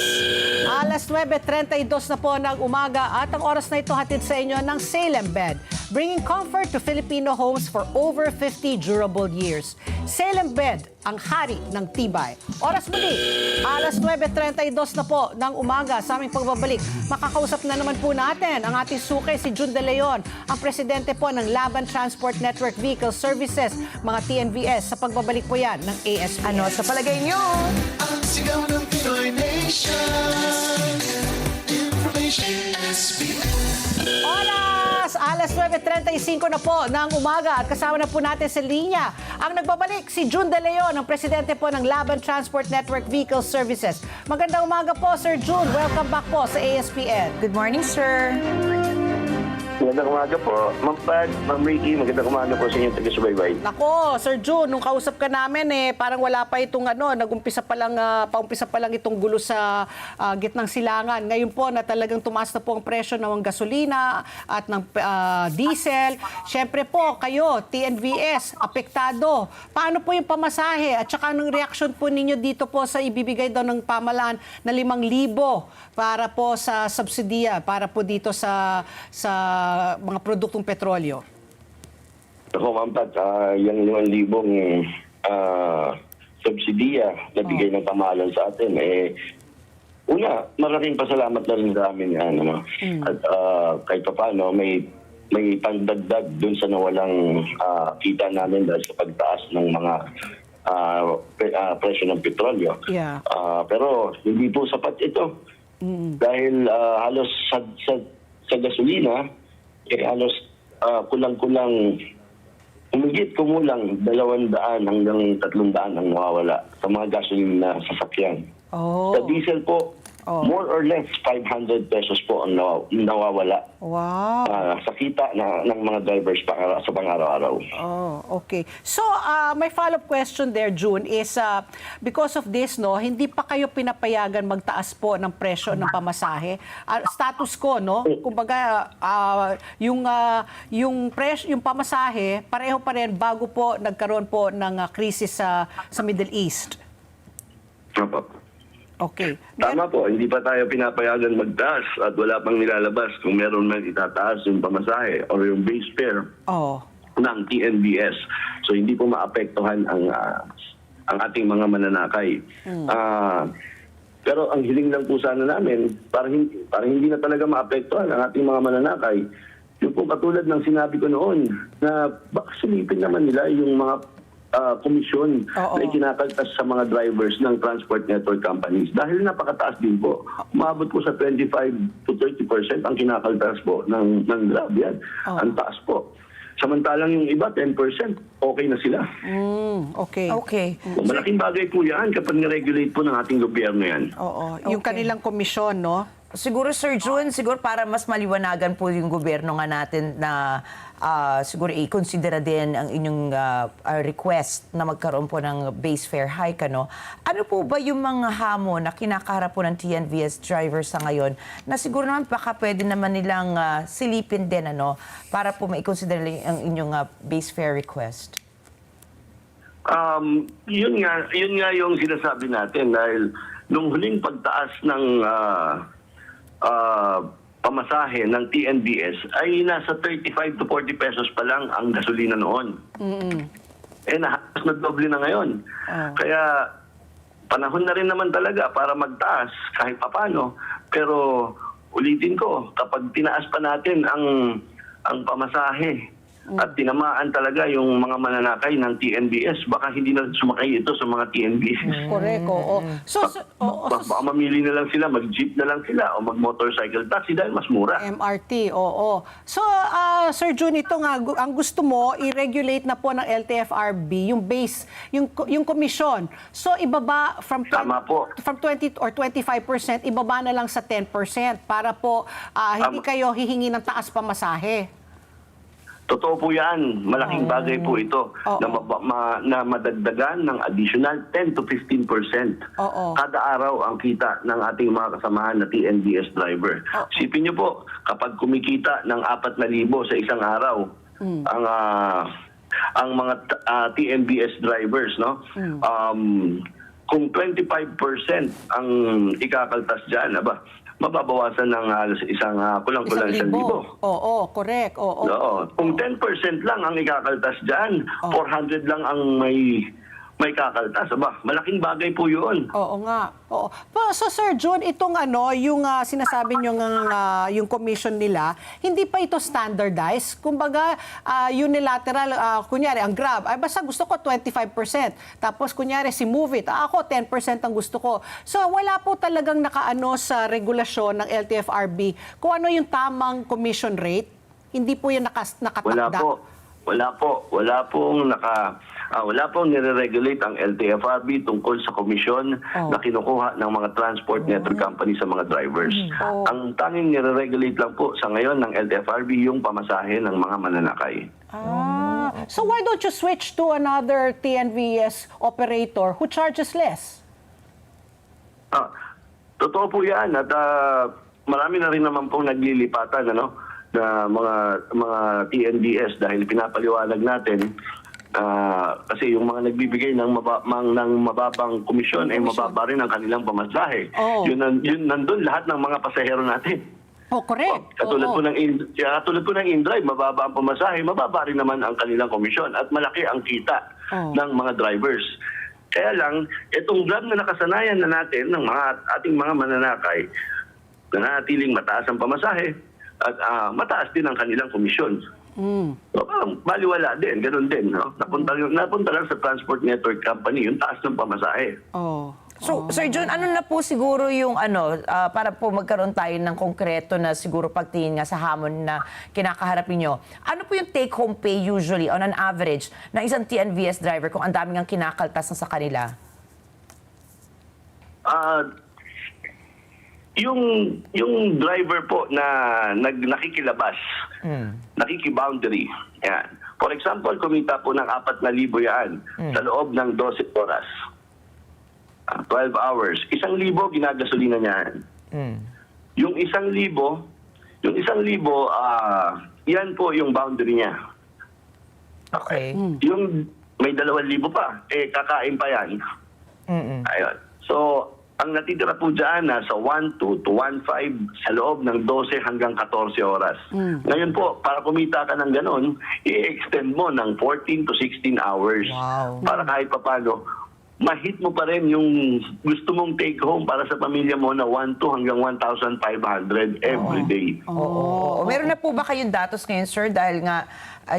Alas 9:32 na po ng umaga at ang oras na ito hatid sa inyo ng Salem Bed. Bringing comfort to Filipino homes for over 50 durable years. Salem Bed, ang hari ng tibay. Oras muli, alas 9:32 na po ng umaga sa aming pagbabalik. Makakausap na naman po natin ang ating sukay si June De Leon, ang presidente po ng Laban Transport Network Vehicle Services, mga TNVS, sa pagbabalik po yan ng ASPN. Ano sa palagay nyo? Ang sigaw ng Pinoy Nation. Information SBN. Oras! Alas 9:35 na po ng umaga at kasama na po natin sa linya ang nagbabalik si June De Leon, ang presidente po ng Laban Transport Network Vehicle Services. Magandang umaga po, Sir June. Welcome back po sa ASPN. Good morning, sir. Magandang umaga po, Ma'am Pat, Ma'am Ricky, magandang umaga po sa inyong taga-subaybay. Nako, Sir June, nung kausap ka namin parang wala pa itong paumpisa pa lang itong gulo sa gitnang silangan. Ngayon po na talagang tumaas na po ang presyo ng gasolina at ng diesel. Siyempre po, kayo, TNVS, apektado. Paano po yung pamasahe at saka anong reaksyon po ninyo dito po sa ibibigay daw ng pamahalaan na 5,000 para po sa subsidiya, para po dito sa mga produktong petrolyo? Ako, Ma'am Pat, yung 5,000 subsidiya na bigay ng pamahalaan sa atin, una, maraming pasalamat na rin sa amin yan. At kahit pa paano, may pandagdag dun sa nawalang kita namin dahil sa pagtaas ng mga presyo ng petrolyo. Yeah. Pero hindi po sapat ito. Dahil halos sa gasolina, halos kulang-kulang kumulang 200 hanggang 300 ang nawawala sa mga gasoline na sasakyan. Oh. Sa diesel po, more or less 500 pesos po ang nawawala Wow. sa kita ng mga drivers sa pang-araw-araw. Oh, okay. So, my follow-up question there, June, is because of this, no, hindi pa kayo pinapayagan magtaas po ng presyo ng pamasahe. Status quo, no? Kumbaga, yung pamasahe, pareho pa rin bago po nagkaroon po ng krisis sa Middle East. Opo. Okay. Tama po, hindi pa tayo pinapayagan magtaas at wala pang nilalabas kung meron man itataas yung pamasahe or yung base fare Oh. ng TNBS. So hindi po maapektuhan ang ating mga mananakay. Pero ang hiling lang po sana namin, para hindi na talaga maapektuhan ang ating mga mananakay, yung po katulad ng sinabi ko noon, na baka silipin naman nila yung mga komisyon Oo. na ikinakaltas sa mga drivers ng transport network companies. Dahil napakataas din po. Umabot po sa 25 to 30% ang kinakaltas po ng Grab yan. Ang taas po. Samantalang yung iba, 10%, okay na sila. Okay. Okay. Malaking bagay po yan kapag niregulate po ng ating gobyerno yan. Oo. Yung Okay. kanilang komisyon, no? Siguro, Sir June, siguro para mas maliwanagan po yung gobyerno nga natin na siguro i-consider din ang inyong request na magkaroon po ng base fare hike, ano? Ano po ba yung mga hamon na kinakaharap po ng TNVS drivers sa ngayon na siguro naman baka pwede naman nilang silipin din, ano, para po ma-consider ang inyong base fare request? Yun nga yung sinasabi natin dahil nung huling pagtaas ng pamasahe ng TNBS ay nasa 35 to 40 pesos pa lang ang gasolina noon. Halos na doble na ngayon. Kaya panahon na rin naman talaga para magtaas kahit papano. Pero ulitin ko, kapag tinaas pa natin ang pamasahe at tinamaan talaga yung mga mananakay ng TNBS, baka hindi na sumakay ito sa mga TNBS. Correct, oo. So, Baka mamili na lang sila, mag-jeep na lang sila o mag-motorcycle taxi dahil mas mura. MRT, oo. So, Sir June, ito nga, ang gusto mo, i-regulate na po ng LTFRB, yung base, yung komisyon. So, ibaba from Tama po. from 20 or 25%, ibaba na lang sa 10% para po hindi kayo hihingi ng taas pamasahe. Totoo po yan. Malaking bagay po ito na madagdagan ng additional 10 to 15% kada araw ang kita ng ating mga kasamahan na TNBS driver. Isipin niyo po, kapag kumikita ng 4,000 sa isang araw, ang mga TNBS drivers, no? Kung 25% ang ikakaltas dyan, mababawasan ng isang kulang-kulang 1,000. Oo, correct. Oo. Kung 10% lang ang ikakaltas dyan, 400 lang ang may kakaltas. Malaking bagay po yun. Oo nga. Oo. So Sir June, itong yung sinasabi nyo yung commission nila, hindi pa ito standardized. Kumbaga, unilateral, kunyari, ang Grab, ay basta gusto ko 25%. Tapos kunyari, si Move It, ako 10% ang gusto ko. So wala po talagang nakaano sa regulasyon ng LTFRB kung ano yung tamang commission rate. Hindi po yan nakatakda. Wala pong nire-regulate ang LTFRB tungkol sa komisyon na kinukuha ng mga transport network company sa mga drivers. Ang tanging nire-regulate lang po sa ngayon ng LTFRB yung pamasahe ng mga mananakay. So why don't you switch to another TNVS operator who charges less? Totoo po yan at marami na rin naman pong naglilipatan na mga TNBS dahil pinapaliwanag natin kasi yung mga nagbibigay ng mababang komisyon ay mababa rin ang kanilang pamasahe. Yun nandun lahat ng mga pasahero natin. Correct. Katulad po ng InDrive, mababa ang pamasahe, mababa rin naman ang kanilang komisyon at malaki ang kita ng mga drivers. Kaya lang, itong Grab na nakasanayan na natin ng ating mga mananakay na natiling mataas ang pamasahe, at mataas din ang kanilang komisyon. So, parang baliwala din, ganun din. No? Napunta lang sa Transport Network Company yung taas ng pamasahe. Oh. So, Sir John, ano na po siguro yung para po magkaroon tayo ng konkreto na siguro pagtingin nga sa hamon na kinakaharapin nyo. Ano po yung take-home pay usually on an average ng isang TNVS driver kung ang daming ang kinakaltas na sa kanila? Yung driver po na nakikilabas, nakikiboundary, yan. For example, kumita po ng 4,000 yan sa loob ng 12 oras. 12 hours. 1,000 ginagasolina niyan. Yung 1,000, yan po yung boundary niya. Okay. Yung may 2,000 pa, kakain pa yan. Ayun. So, ang natitira po dyan nasa 1.2 to 1.5 sa loob ng 12 hanggang 14 oras. Ngayon po, para kumita ka ng ganon, i-extend mo ng 14 to 16 hours. Wow. Para kahit papano, ma-hit mo pa rin yung gusto mong take home para sa pamilya mo na 1,200 hanggang 1,500 every day. Oo. Meron na po ba kayong datos ngayon, sir? Dahil nga,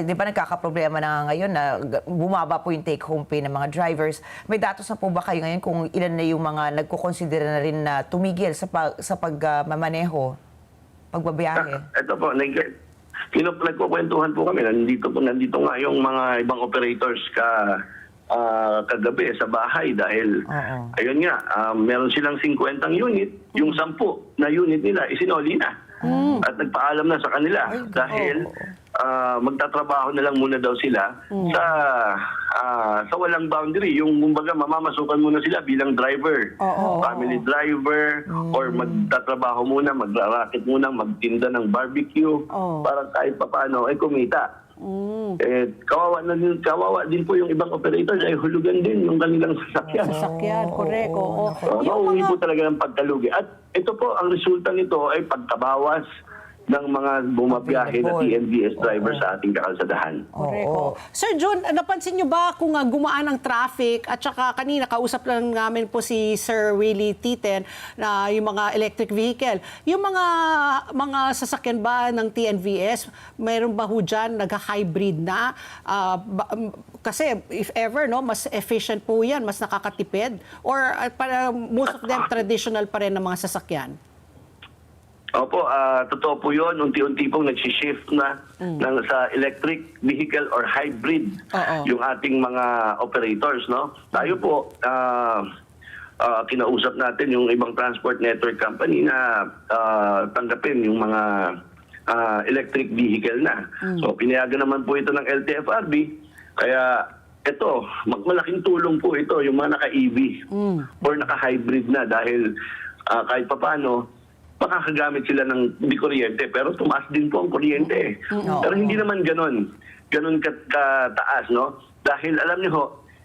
di ba nagkakaproblema na ngayon na bumaba po yung take-home pay ng mga drivers. May datos na po ba kayo ngayon kung ilan na yung mga nagkukonsidera na rin na tumigil sa pagmamaneho, pagbabiyahe? Ito po, nagkukwentuhan po kami. Nandito nga yung mga ibang operators kagabi sa bahay dahil ayun nga, meron silang 50 unit, yung 10 na unit nila isinoli na. At nagpaalam na sa kanila dahil magtatrabaho na lang muna daw sila sa walang boundary. Yung kumbaga mamamasukan muna sila bilang driver, family driver, or magtatrabaho muna, magra-racket muna, magtinda ng barbecue para kahit papaano ay kumita. Kawawa din po yung ibang operators ay hulugan din yung kanilang sasakyan. Correct. Oo. Mauwi po talaga ng pagkalugi. At ito po, ang resulta nito ay pagkabawas ng mga bumabiyahe na TNVS driver sa ating kakalsadahan. Correct. Sir John, napansin niyo ba kung gumaan ang traffic at saka kanina kausap lang namin po si Sir Willie Titen na yung mga electric vehicle. Yung mga sasakyan ba ng TNVS, mayroon ba ho dyan nag-hybrid na? Kasi if ever, no, mas efficient po yan, mas nakakatipid? Or para most of them traditional pa rin ng mga sasakyan? Opo, totoo po yun. Unti-unti pong nagsishift na sa electric vehicle or hybrid yung ating mga operators. No? Tayo po, kinausap natin yung ibang transport network company na tanggapin yung mga electric vehicle na. So, pinayagan naman po ito ng LTFRB. Kaya ito, malaking tulong po ito yung mga naka-EV or naka-hybrid na dahil kahit papano, makakagamit sila ng hindi kuryente, pero tumaas din po ang kuryente. Pero hindi naman ganun kataas, no? Dahil alam niyo ho,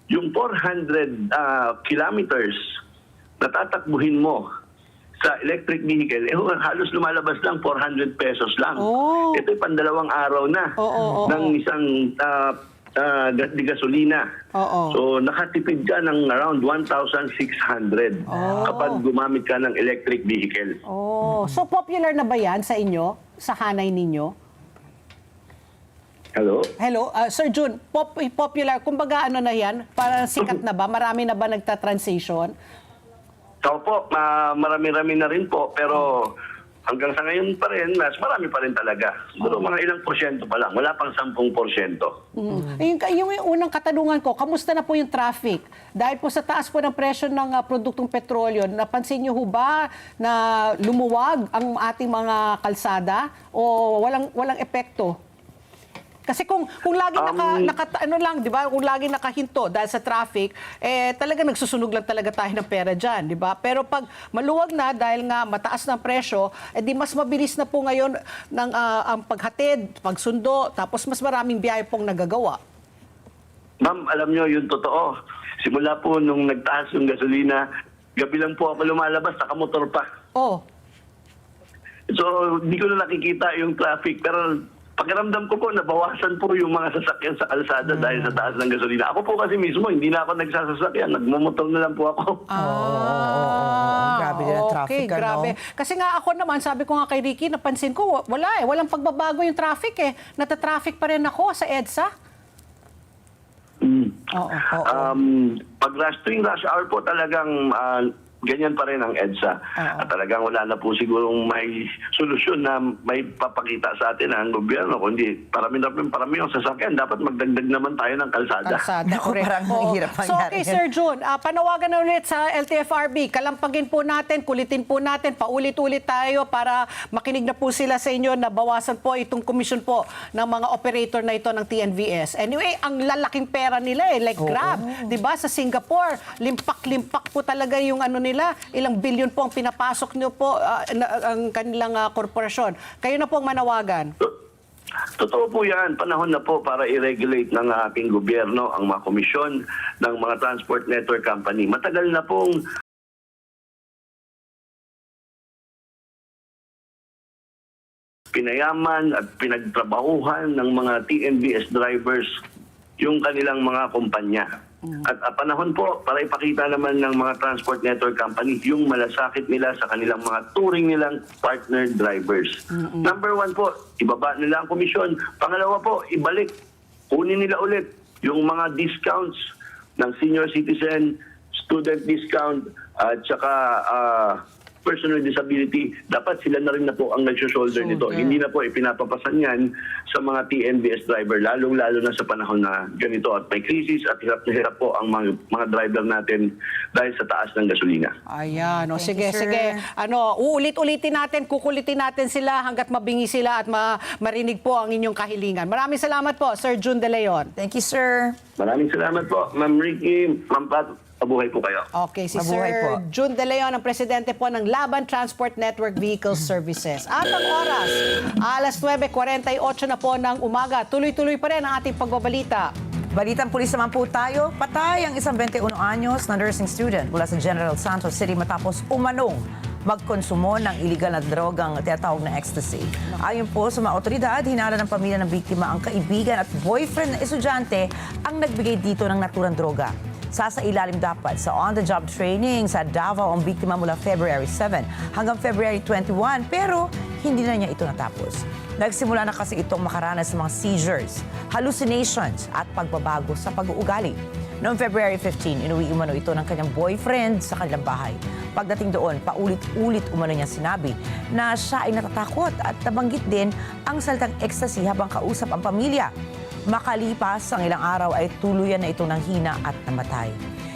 yung 400 kilometers na tatakbuhin mo sa electric vehicle, halos lumalabas lang 400 pesos lang. Ito'y pandalawang araw na ng isang di gasolina. So, nakatipid ka ng around 1,600 kapag gumamit ka ng electric vehicle. So, popular na ba yan sa inyo? Sa hanay ninyo? Hello? Sir Jun, popular, kumbaga ano na yan? Parang sikat na ba? Marami na ba nagta-transition? So po, marami-rami na rin po, pero hanggang sa ngayon pa rin, mas marami pa rin talaga. Siguro mga ilang porsyento pa lang, wala pang 10%. Yung unang katanungan ko, kamusta na po yung traffic? Dahil po sa taas po ng presyo ng produktong petrolyo, napansin niyo ho ba na lumuwag ang ating mga kalsada o walang epekto? Kasi kung lagi di ba? Kung lagi nakahinto dahil sa traffic, talaga nagsusunog lang talaga tayo ng pera diyan, di ba? Pero pag maluwag na dahil nga mataas ng presyo, di mas mabilis na po ngayon ng ang paghatid, pagsundo, tapos mas maraming biyahe pong nagagawa. Ma'am, alam nyo, yung totoo. Simula po nung nagtaas yung gasolina, gabi lang po ako lumalabas, nakamotor pa. So, hindi ko na nakikita yung traffic. Pero pakiramdam ko po, nabawasan po yung mga sasakyan sa kalsada dahil sa taas ng gasolina. Ako po kasi mismo, hindi na ako nagsasasakyan. Nagmumotor na lang po ako. Grabe din ang traffic, okay, grabe. Kasi nga ako naman, sabi ko nga kay Ricky, napansin ko, wala eh. Walang pagbabago yung traffic eh. Natatraffic pa rin ako sa EDSA. Pag tuwing rush hour po talagang ganyan pa rin ang EDSA. At talagang wala na po sigurong may solusyon na may papakita sa atin ang gobyerno. Kundi parami yung sasakyan. Dapat magdagdag naman tayo ng kalsada. Naku, correct. parang Oo. mahirap So, mangyari okay, yan. Sir Jun, panawagan na ulit sa LTFRB. Kalampagin po natin, kulitin po natin, paulit-ulit tayo para makinig na po sila sa inyo na bawasan po itong komisyon po ng mga operator na ito ng TNVS. Anyway, ang lalaking pera nila eh, like Grab. Diba? Sa Singapore, limpak-limpak po talaga yung ano nila, ilang bilyon po ang pinapasok nyo po ang kanilang korporasyon. Kayo na po ang manawagan. Totoo po yan. Panahon na po para i-regulate ng ating gobyerno ang mga komisyon ng mga transport network company. Matagal na pong pinayaman at pinagtrabahuhan ng mga TNVS drivers yung kanilang mga kumpanya. At panahon po para ipakita naman ng mga transport network company yung malasakit nila sa kanilang mga touring nilang partner drivers. Number 1 po, ibaba nila ang komisyon. Pangalawa po, ibalik, kunin nila ulit yung mga discounts ng senior citizen, student discount, at saka personal disability. Dapat sila na rin na po ang nag-shoulder nito. Hindi na po ipinapapasan yan sa mga TNVS driver, lalong-lalo na sa panahon na ganito at may krisis at hirap na hirap po ang mga driver natin dahil sa taas ng gasolina. Ayan, o Thank sige, you, sir. sige. Uulit-ulitin natin, kukulitin natin sila hanggat mabingi sila at marinig po ang inyong kahilingan. Maraming salamat po, Sir Jun De Leon. Thank you, sir. Maraming salamat po, Ma'am Ricky, Ma'am Pat, mabuhay po kayo. Okay, si Mabuhay Sir po. Jun De Leon, ang presidente po ng Laban Transport Network Vehicle Services. At ang oras, alas 9:48 na po ng umaga. Tuloy-tuloy pa rin ang ating pagbabalita. Balitang pulis naman po tayo, patay ang isang 21 anyos na nursing student mula sa General Santos City matapos umanong magkonsumo ng iligal na drogang tinatawag na ecstasy. Ayon po sa mga otoridad, hinala ng pamilya ng biktima ang kaibigan at boyfriend na estudyante ang nagbigay dito ng naturang droga. Sasailalim dapat sa on-the-job training sa Davao ang biktima mula February 7 hanggang February 21 pero hindi na niya ito natapos. Nagsimula na kasi itong makaranas ng mga seizures, hallucinations at pagbabago sa pag-uugali. Noong February 15, inuwi umano ito ng kanyang boyfriend sa kanilang bahay. Pagdating doon, paulit-ulit umano niya sinabi na siya ay natatakot at nabanggit din ang salitang ecstasy habang kausap ang pamilya. Makalipas ang ilang araw ay tuluyan na ito ng hina at namatay.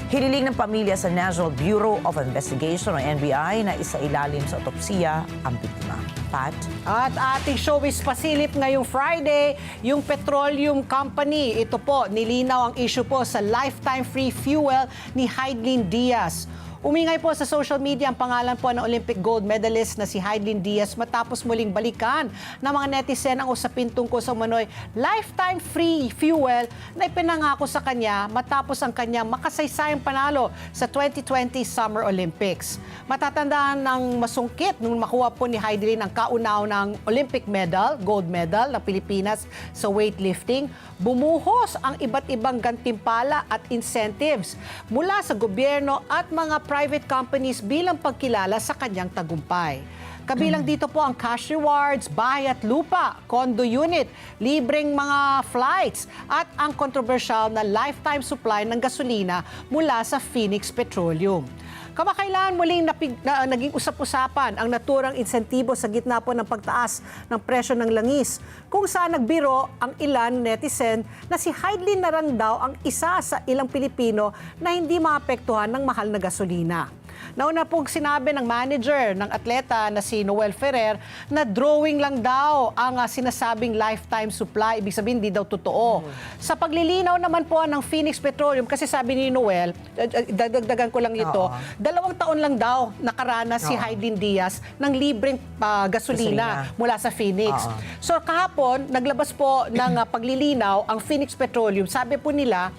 Hiniling ng pamilya sa National Bureau of Investigation o NBI na isailalim sa otopsiya ang biktima. Pat? At ating showbiz pasilip ngayong Friday, yung petroleum company. Ito po, nilinaw ang issue po sa lifetime free fuel ni Heidelin Diaz. Umingay po sa social media ang pangalan po ng Olympic gold medalist na si Heidelin Diaz matapos muling balikan ng mga netizen ang usapin tungkol sa umano'y lifetime free fuel na ipinangako sa kanya matapos ang kanyang makasaysayang panalo sa 2020 Summer Olympics. Matatandaan ng masungkit nung makuha po ni Heidelin ang kauna-unang Olympic medal, gold medal ng Pilipinas sa weightlifting, bumuhos ang iba't ibang gantimpala at incentives mula sa gobyerno at mga private companies bilang pagkilala sa kanyang tagumpay. Kabilang dito po ang cash rewards, bahay at lupa, condo unit, libreng mga flights at ang controversial na lifetime supply ng gasolina mula sa Phoenix Petroleum. Kamakailan muling naging usap-usapan ang naturang insentibo sa gitna po ng pagtaas ng presyo ng langis, kung saan nagbiro ang ilan netizen na si Heidelin na rin daw ang isa sa ilang Pilipino na hindi maapektuhan ng mahal na gasolina. Nauna pong sinabi ng manager ng atleta na si Noel Ferrer na drawing lang daw ang sinasabing lifetime supply. Ibig sabihin, hindi daw totoo. Sa paglilinaw naman po ng Phoenix Petroleum, kasi sabi ni Noel, dagdagan ko lang ito, 2 taon lang daw nakaranas si Heidelin Diaz ng libreng gasolina mula sa Phoenix. So kahapon, naglabas po ng paglilinaw ang Phoenix Petroleum. Sabi po nila,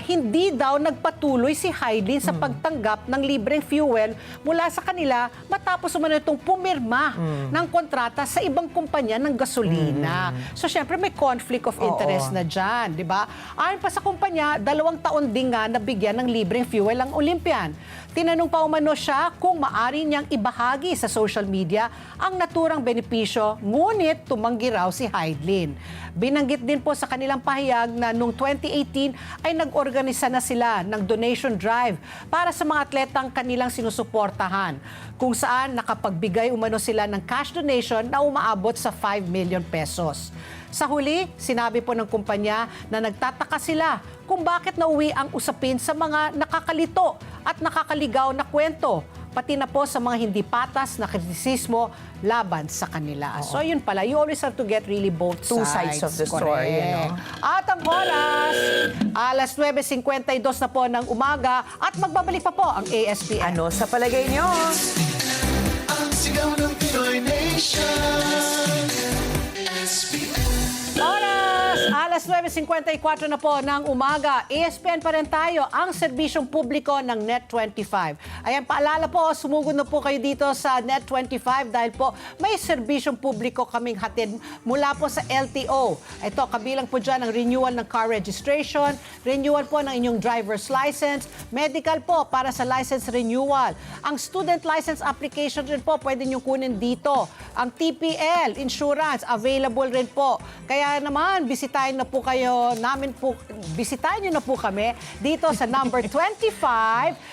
hindi daw nagpatuloy si Heidelin sa pagtanggap ng libreng fuel mula sa kanila matapos umano itong pumirma ng kontrata sa ibang kumpanya ng gasolina. So, syempre, may conflict of interest na dyan, di ba? Ayon pa sa kumpanya, 2 taon din nga nabigyan ng libreng fuel ang Olympian. Tinanong pa umano siya kung maari niyang ibahagi sa social media ang naturang benepisyo, ngunit tumanggi raw si Heidelin. Binanggit din po sa kanilang pahayag na noong 2018 ay nag-organisa na sila ng donation drive para sa mga atletang kanilang sinusuportahan, kung saan nakapagbigay umano sila ng cash donation na umaabot sa 5 million pesos. Sa huli, sinabi po ng kumpanya na nagtataka sila kung bakit nauwi ang usapin sa mga nakakalito at nakakaligaw na kwento, pati na po sa mga hindi patas na kritisismo laban sa kanila. So yun pala, you always have to get really both Two sides of the story, you know. At ang oras, alas 9:52 na po ng umaga at magbabalik pa po ang ASPN. Ano sa palagay nyo? Ang sigaw ng Pinoy Nation. Oras! Alas 9:54 na po ng umaga. ESPN pa rin tayo, ang serbisyong publiko ng Net25. Ayan, paalala po, sumugod na po kayo dito sa Net25 dahil po may serbisyong publiko kaming hatid mula po sa LTO. Ito, kabilang po dyan ang renewal ng car registration, renewal po ng inyong driver's license, medical po para sa license renewal. Ang student license application rin po, pwede nyo kunin dito. Ang TPL, insurance, available rin po. Kaya naman, bisitahin nyo na po kami dito sa number 25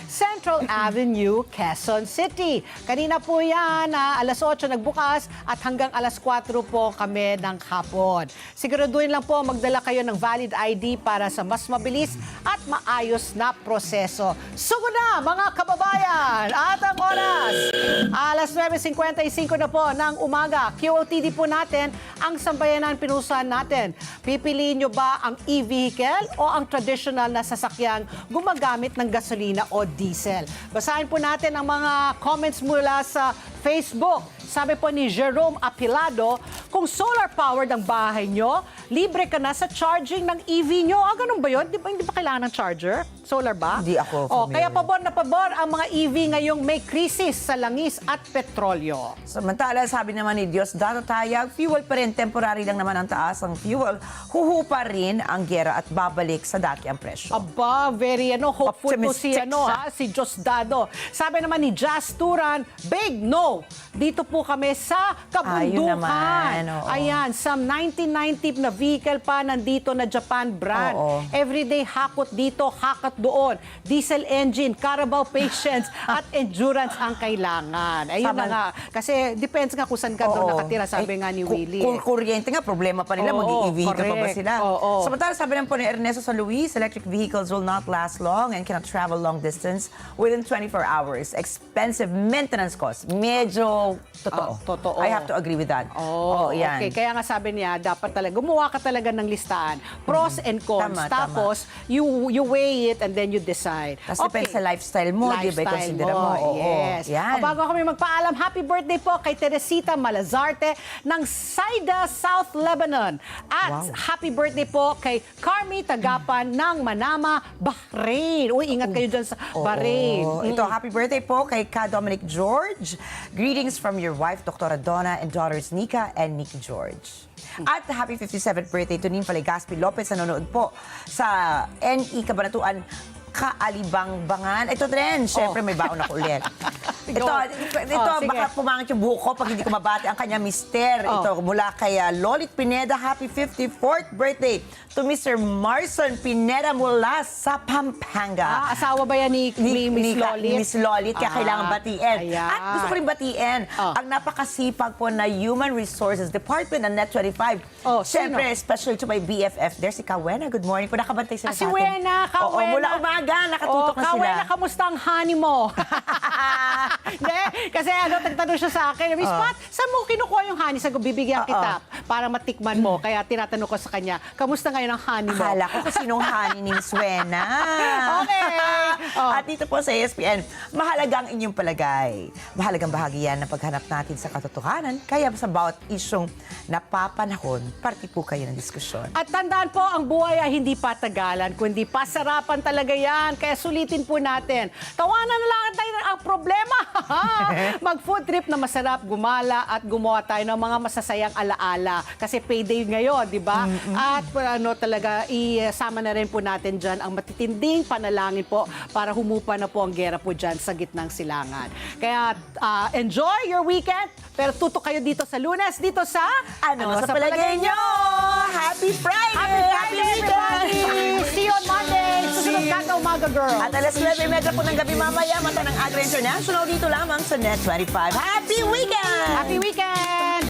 Central Avenue, Quezon City. Kanina po yan, alas 8 nagbukas at hanggang alas 4 po kami ng hapon. Siguraduhin lang po magdala kayo ng valid ID para sa mas mabilis at maayos na proseso. Sugo na mga kababayan! At ang oras, alas 9:55 na po ng umaga. QOTD po natin ang sambayanan pinusahan natin. Pipiliin nyo ba ang e-vehicle o ang traditional na sasakyang gumagamit ng gasolina o diesel? Basahin po natin ang mga comments mula sa Facebook. Sabi po ni Jerome Apilado, kung solar-powered ang bahay nyo, libre ka na sa charging ng EV nyo. Ganun ba yun? Hindi ba kailangan ng charger? Solar ba? Hindi ako familiar. Kaya pabor na pabor ang mga EV ngayong may krisis sa langis at petrolyo. Samantala, sabi naman ni Diyos, datatayag, fuel pa rin, temporary lang naman ang taas ang fuel. Huhupa rin ang gera at babalik sa dati ang presyo. Aba, very hopeful po si Optimistic siya. si Diosdado. Sabi naman ni Jazz Turan, big no. Dito po kami sa kabundukan. Ayun naman, oo. Ayan, some 1990 na vehicle pa nandito na Japan brand. Oo. Everyday hakot dito, hakot doon. Diesel engine, Carabao patience at endurance ang kailangan. Ayun na nga. Kasi depends nga kung saan ka doon nakatira, sabi nga ni Willie. Kung kuryente nga, problema pa nila, Oo, mag-i-vehicle pa ba correct. sila? Oo. Samantala, sabi naman po ni Ernesto San Luis, electric vehicles will not last long and cannot travel long distance within 24 hours. Expensive maintenance costs. Medyo totoo. Totoo. I have to agree with that. Yan. Okay. Kaya nga sabi niya, dapat talaga, gumawa ka talaga ng listahan. Pros and cons. Tama, Tapos, you weigh it and then you decide. Tapos depende sa lifestyle mo, di ba? I-consider mo. Oo. Yes. Yan. Bago kami magpaalam, happy birthday po kay Teresita Malazarte ng Saida, South Lebanon. At happy birthday po kay Carmi Tagapan ng Manama, Bahrain. Uy, ingat kayo dyan sa Bahrain. Ito, happy birthday po kay Ka Dominic George. Greetings from your wife, Dr. Donna, and daughters Nika and Nikki George. At happy 57th birthday to Ninfa Legaspi Lopez, nanonood po sa NE Cabanatuan, Kaalibangbangan. Ito din, syempre may baon ako ulit. Ito, sige. baka pumangit yung buhok ko pag hindi ko mabati ang kanya mister. Ito, mula kay Lolit Pineda, happy 54th birthday to Mr. Marson Pineda mula sa Pampanga. Asawa ba yan ni Miss Lolit? Miss Lolit, kaya kailangan batiin. Ayan. At gusto ko rin batiin ang napakasipag po na Human Resources Department ng Net25. Siyempre, especially to my BFF there, si Kawena. Good morning po, nakabantay sila Si sa atin. Wena, Kawena. Oo, mula umaga, nakatutok na sila. Kawena, kamusta ang honey mo? Hindi, kasi tagtanong siya sa akin, Miss Pat, saan mo kinukuha yung honey? Sabi ko, bibigyan kita para matikman mo. Kaya tinatanong ko sa kanya, kamusta ngayon ang honey mo? Akala ko kung sinong honey ni Miss Wena. Okay. At dito po sa ESPN, mahalagang inyong palagay. Mahalagang bahagi yan ng paghanap natin sa katotohanan. Kaya sa bawat isyong napapanahon, parte po kayo ng diskusyon. At tandaan po, ang buhay ay hindi patagalan, kundi pasarapan talaga yan. Kaya sulitin po natin. Tawanan na lang tayo ang problema. Mag-food trip na masarap, gumala at gumawa tayo ng mga masasayang alaala. Kasi payday ngayon, di ba? At talaga, isama na rin po natin dyan ang matitinding panalangin po para humupa na po ang gera po dyan sa gitnang silangan. Kaya enjoy your weekend, pero tutok kayo dito sa Lunes, dito sa Ano sa palagay nyo? Happy Friday! Happy Friday, everybody! See you on Monday! Susunod ka na Umaga Girl! At alas 9:30 po ng gabi mamaya, mata ng Agra International dito lamang sa Net 25. Happy Weekend! Happy weekend!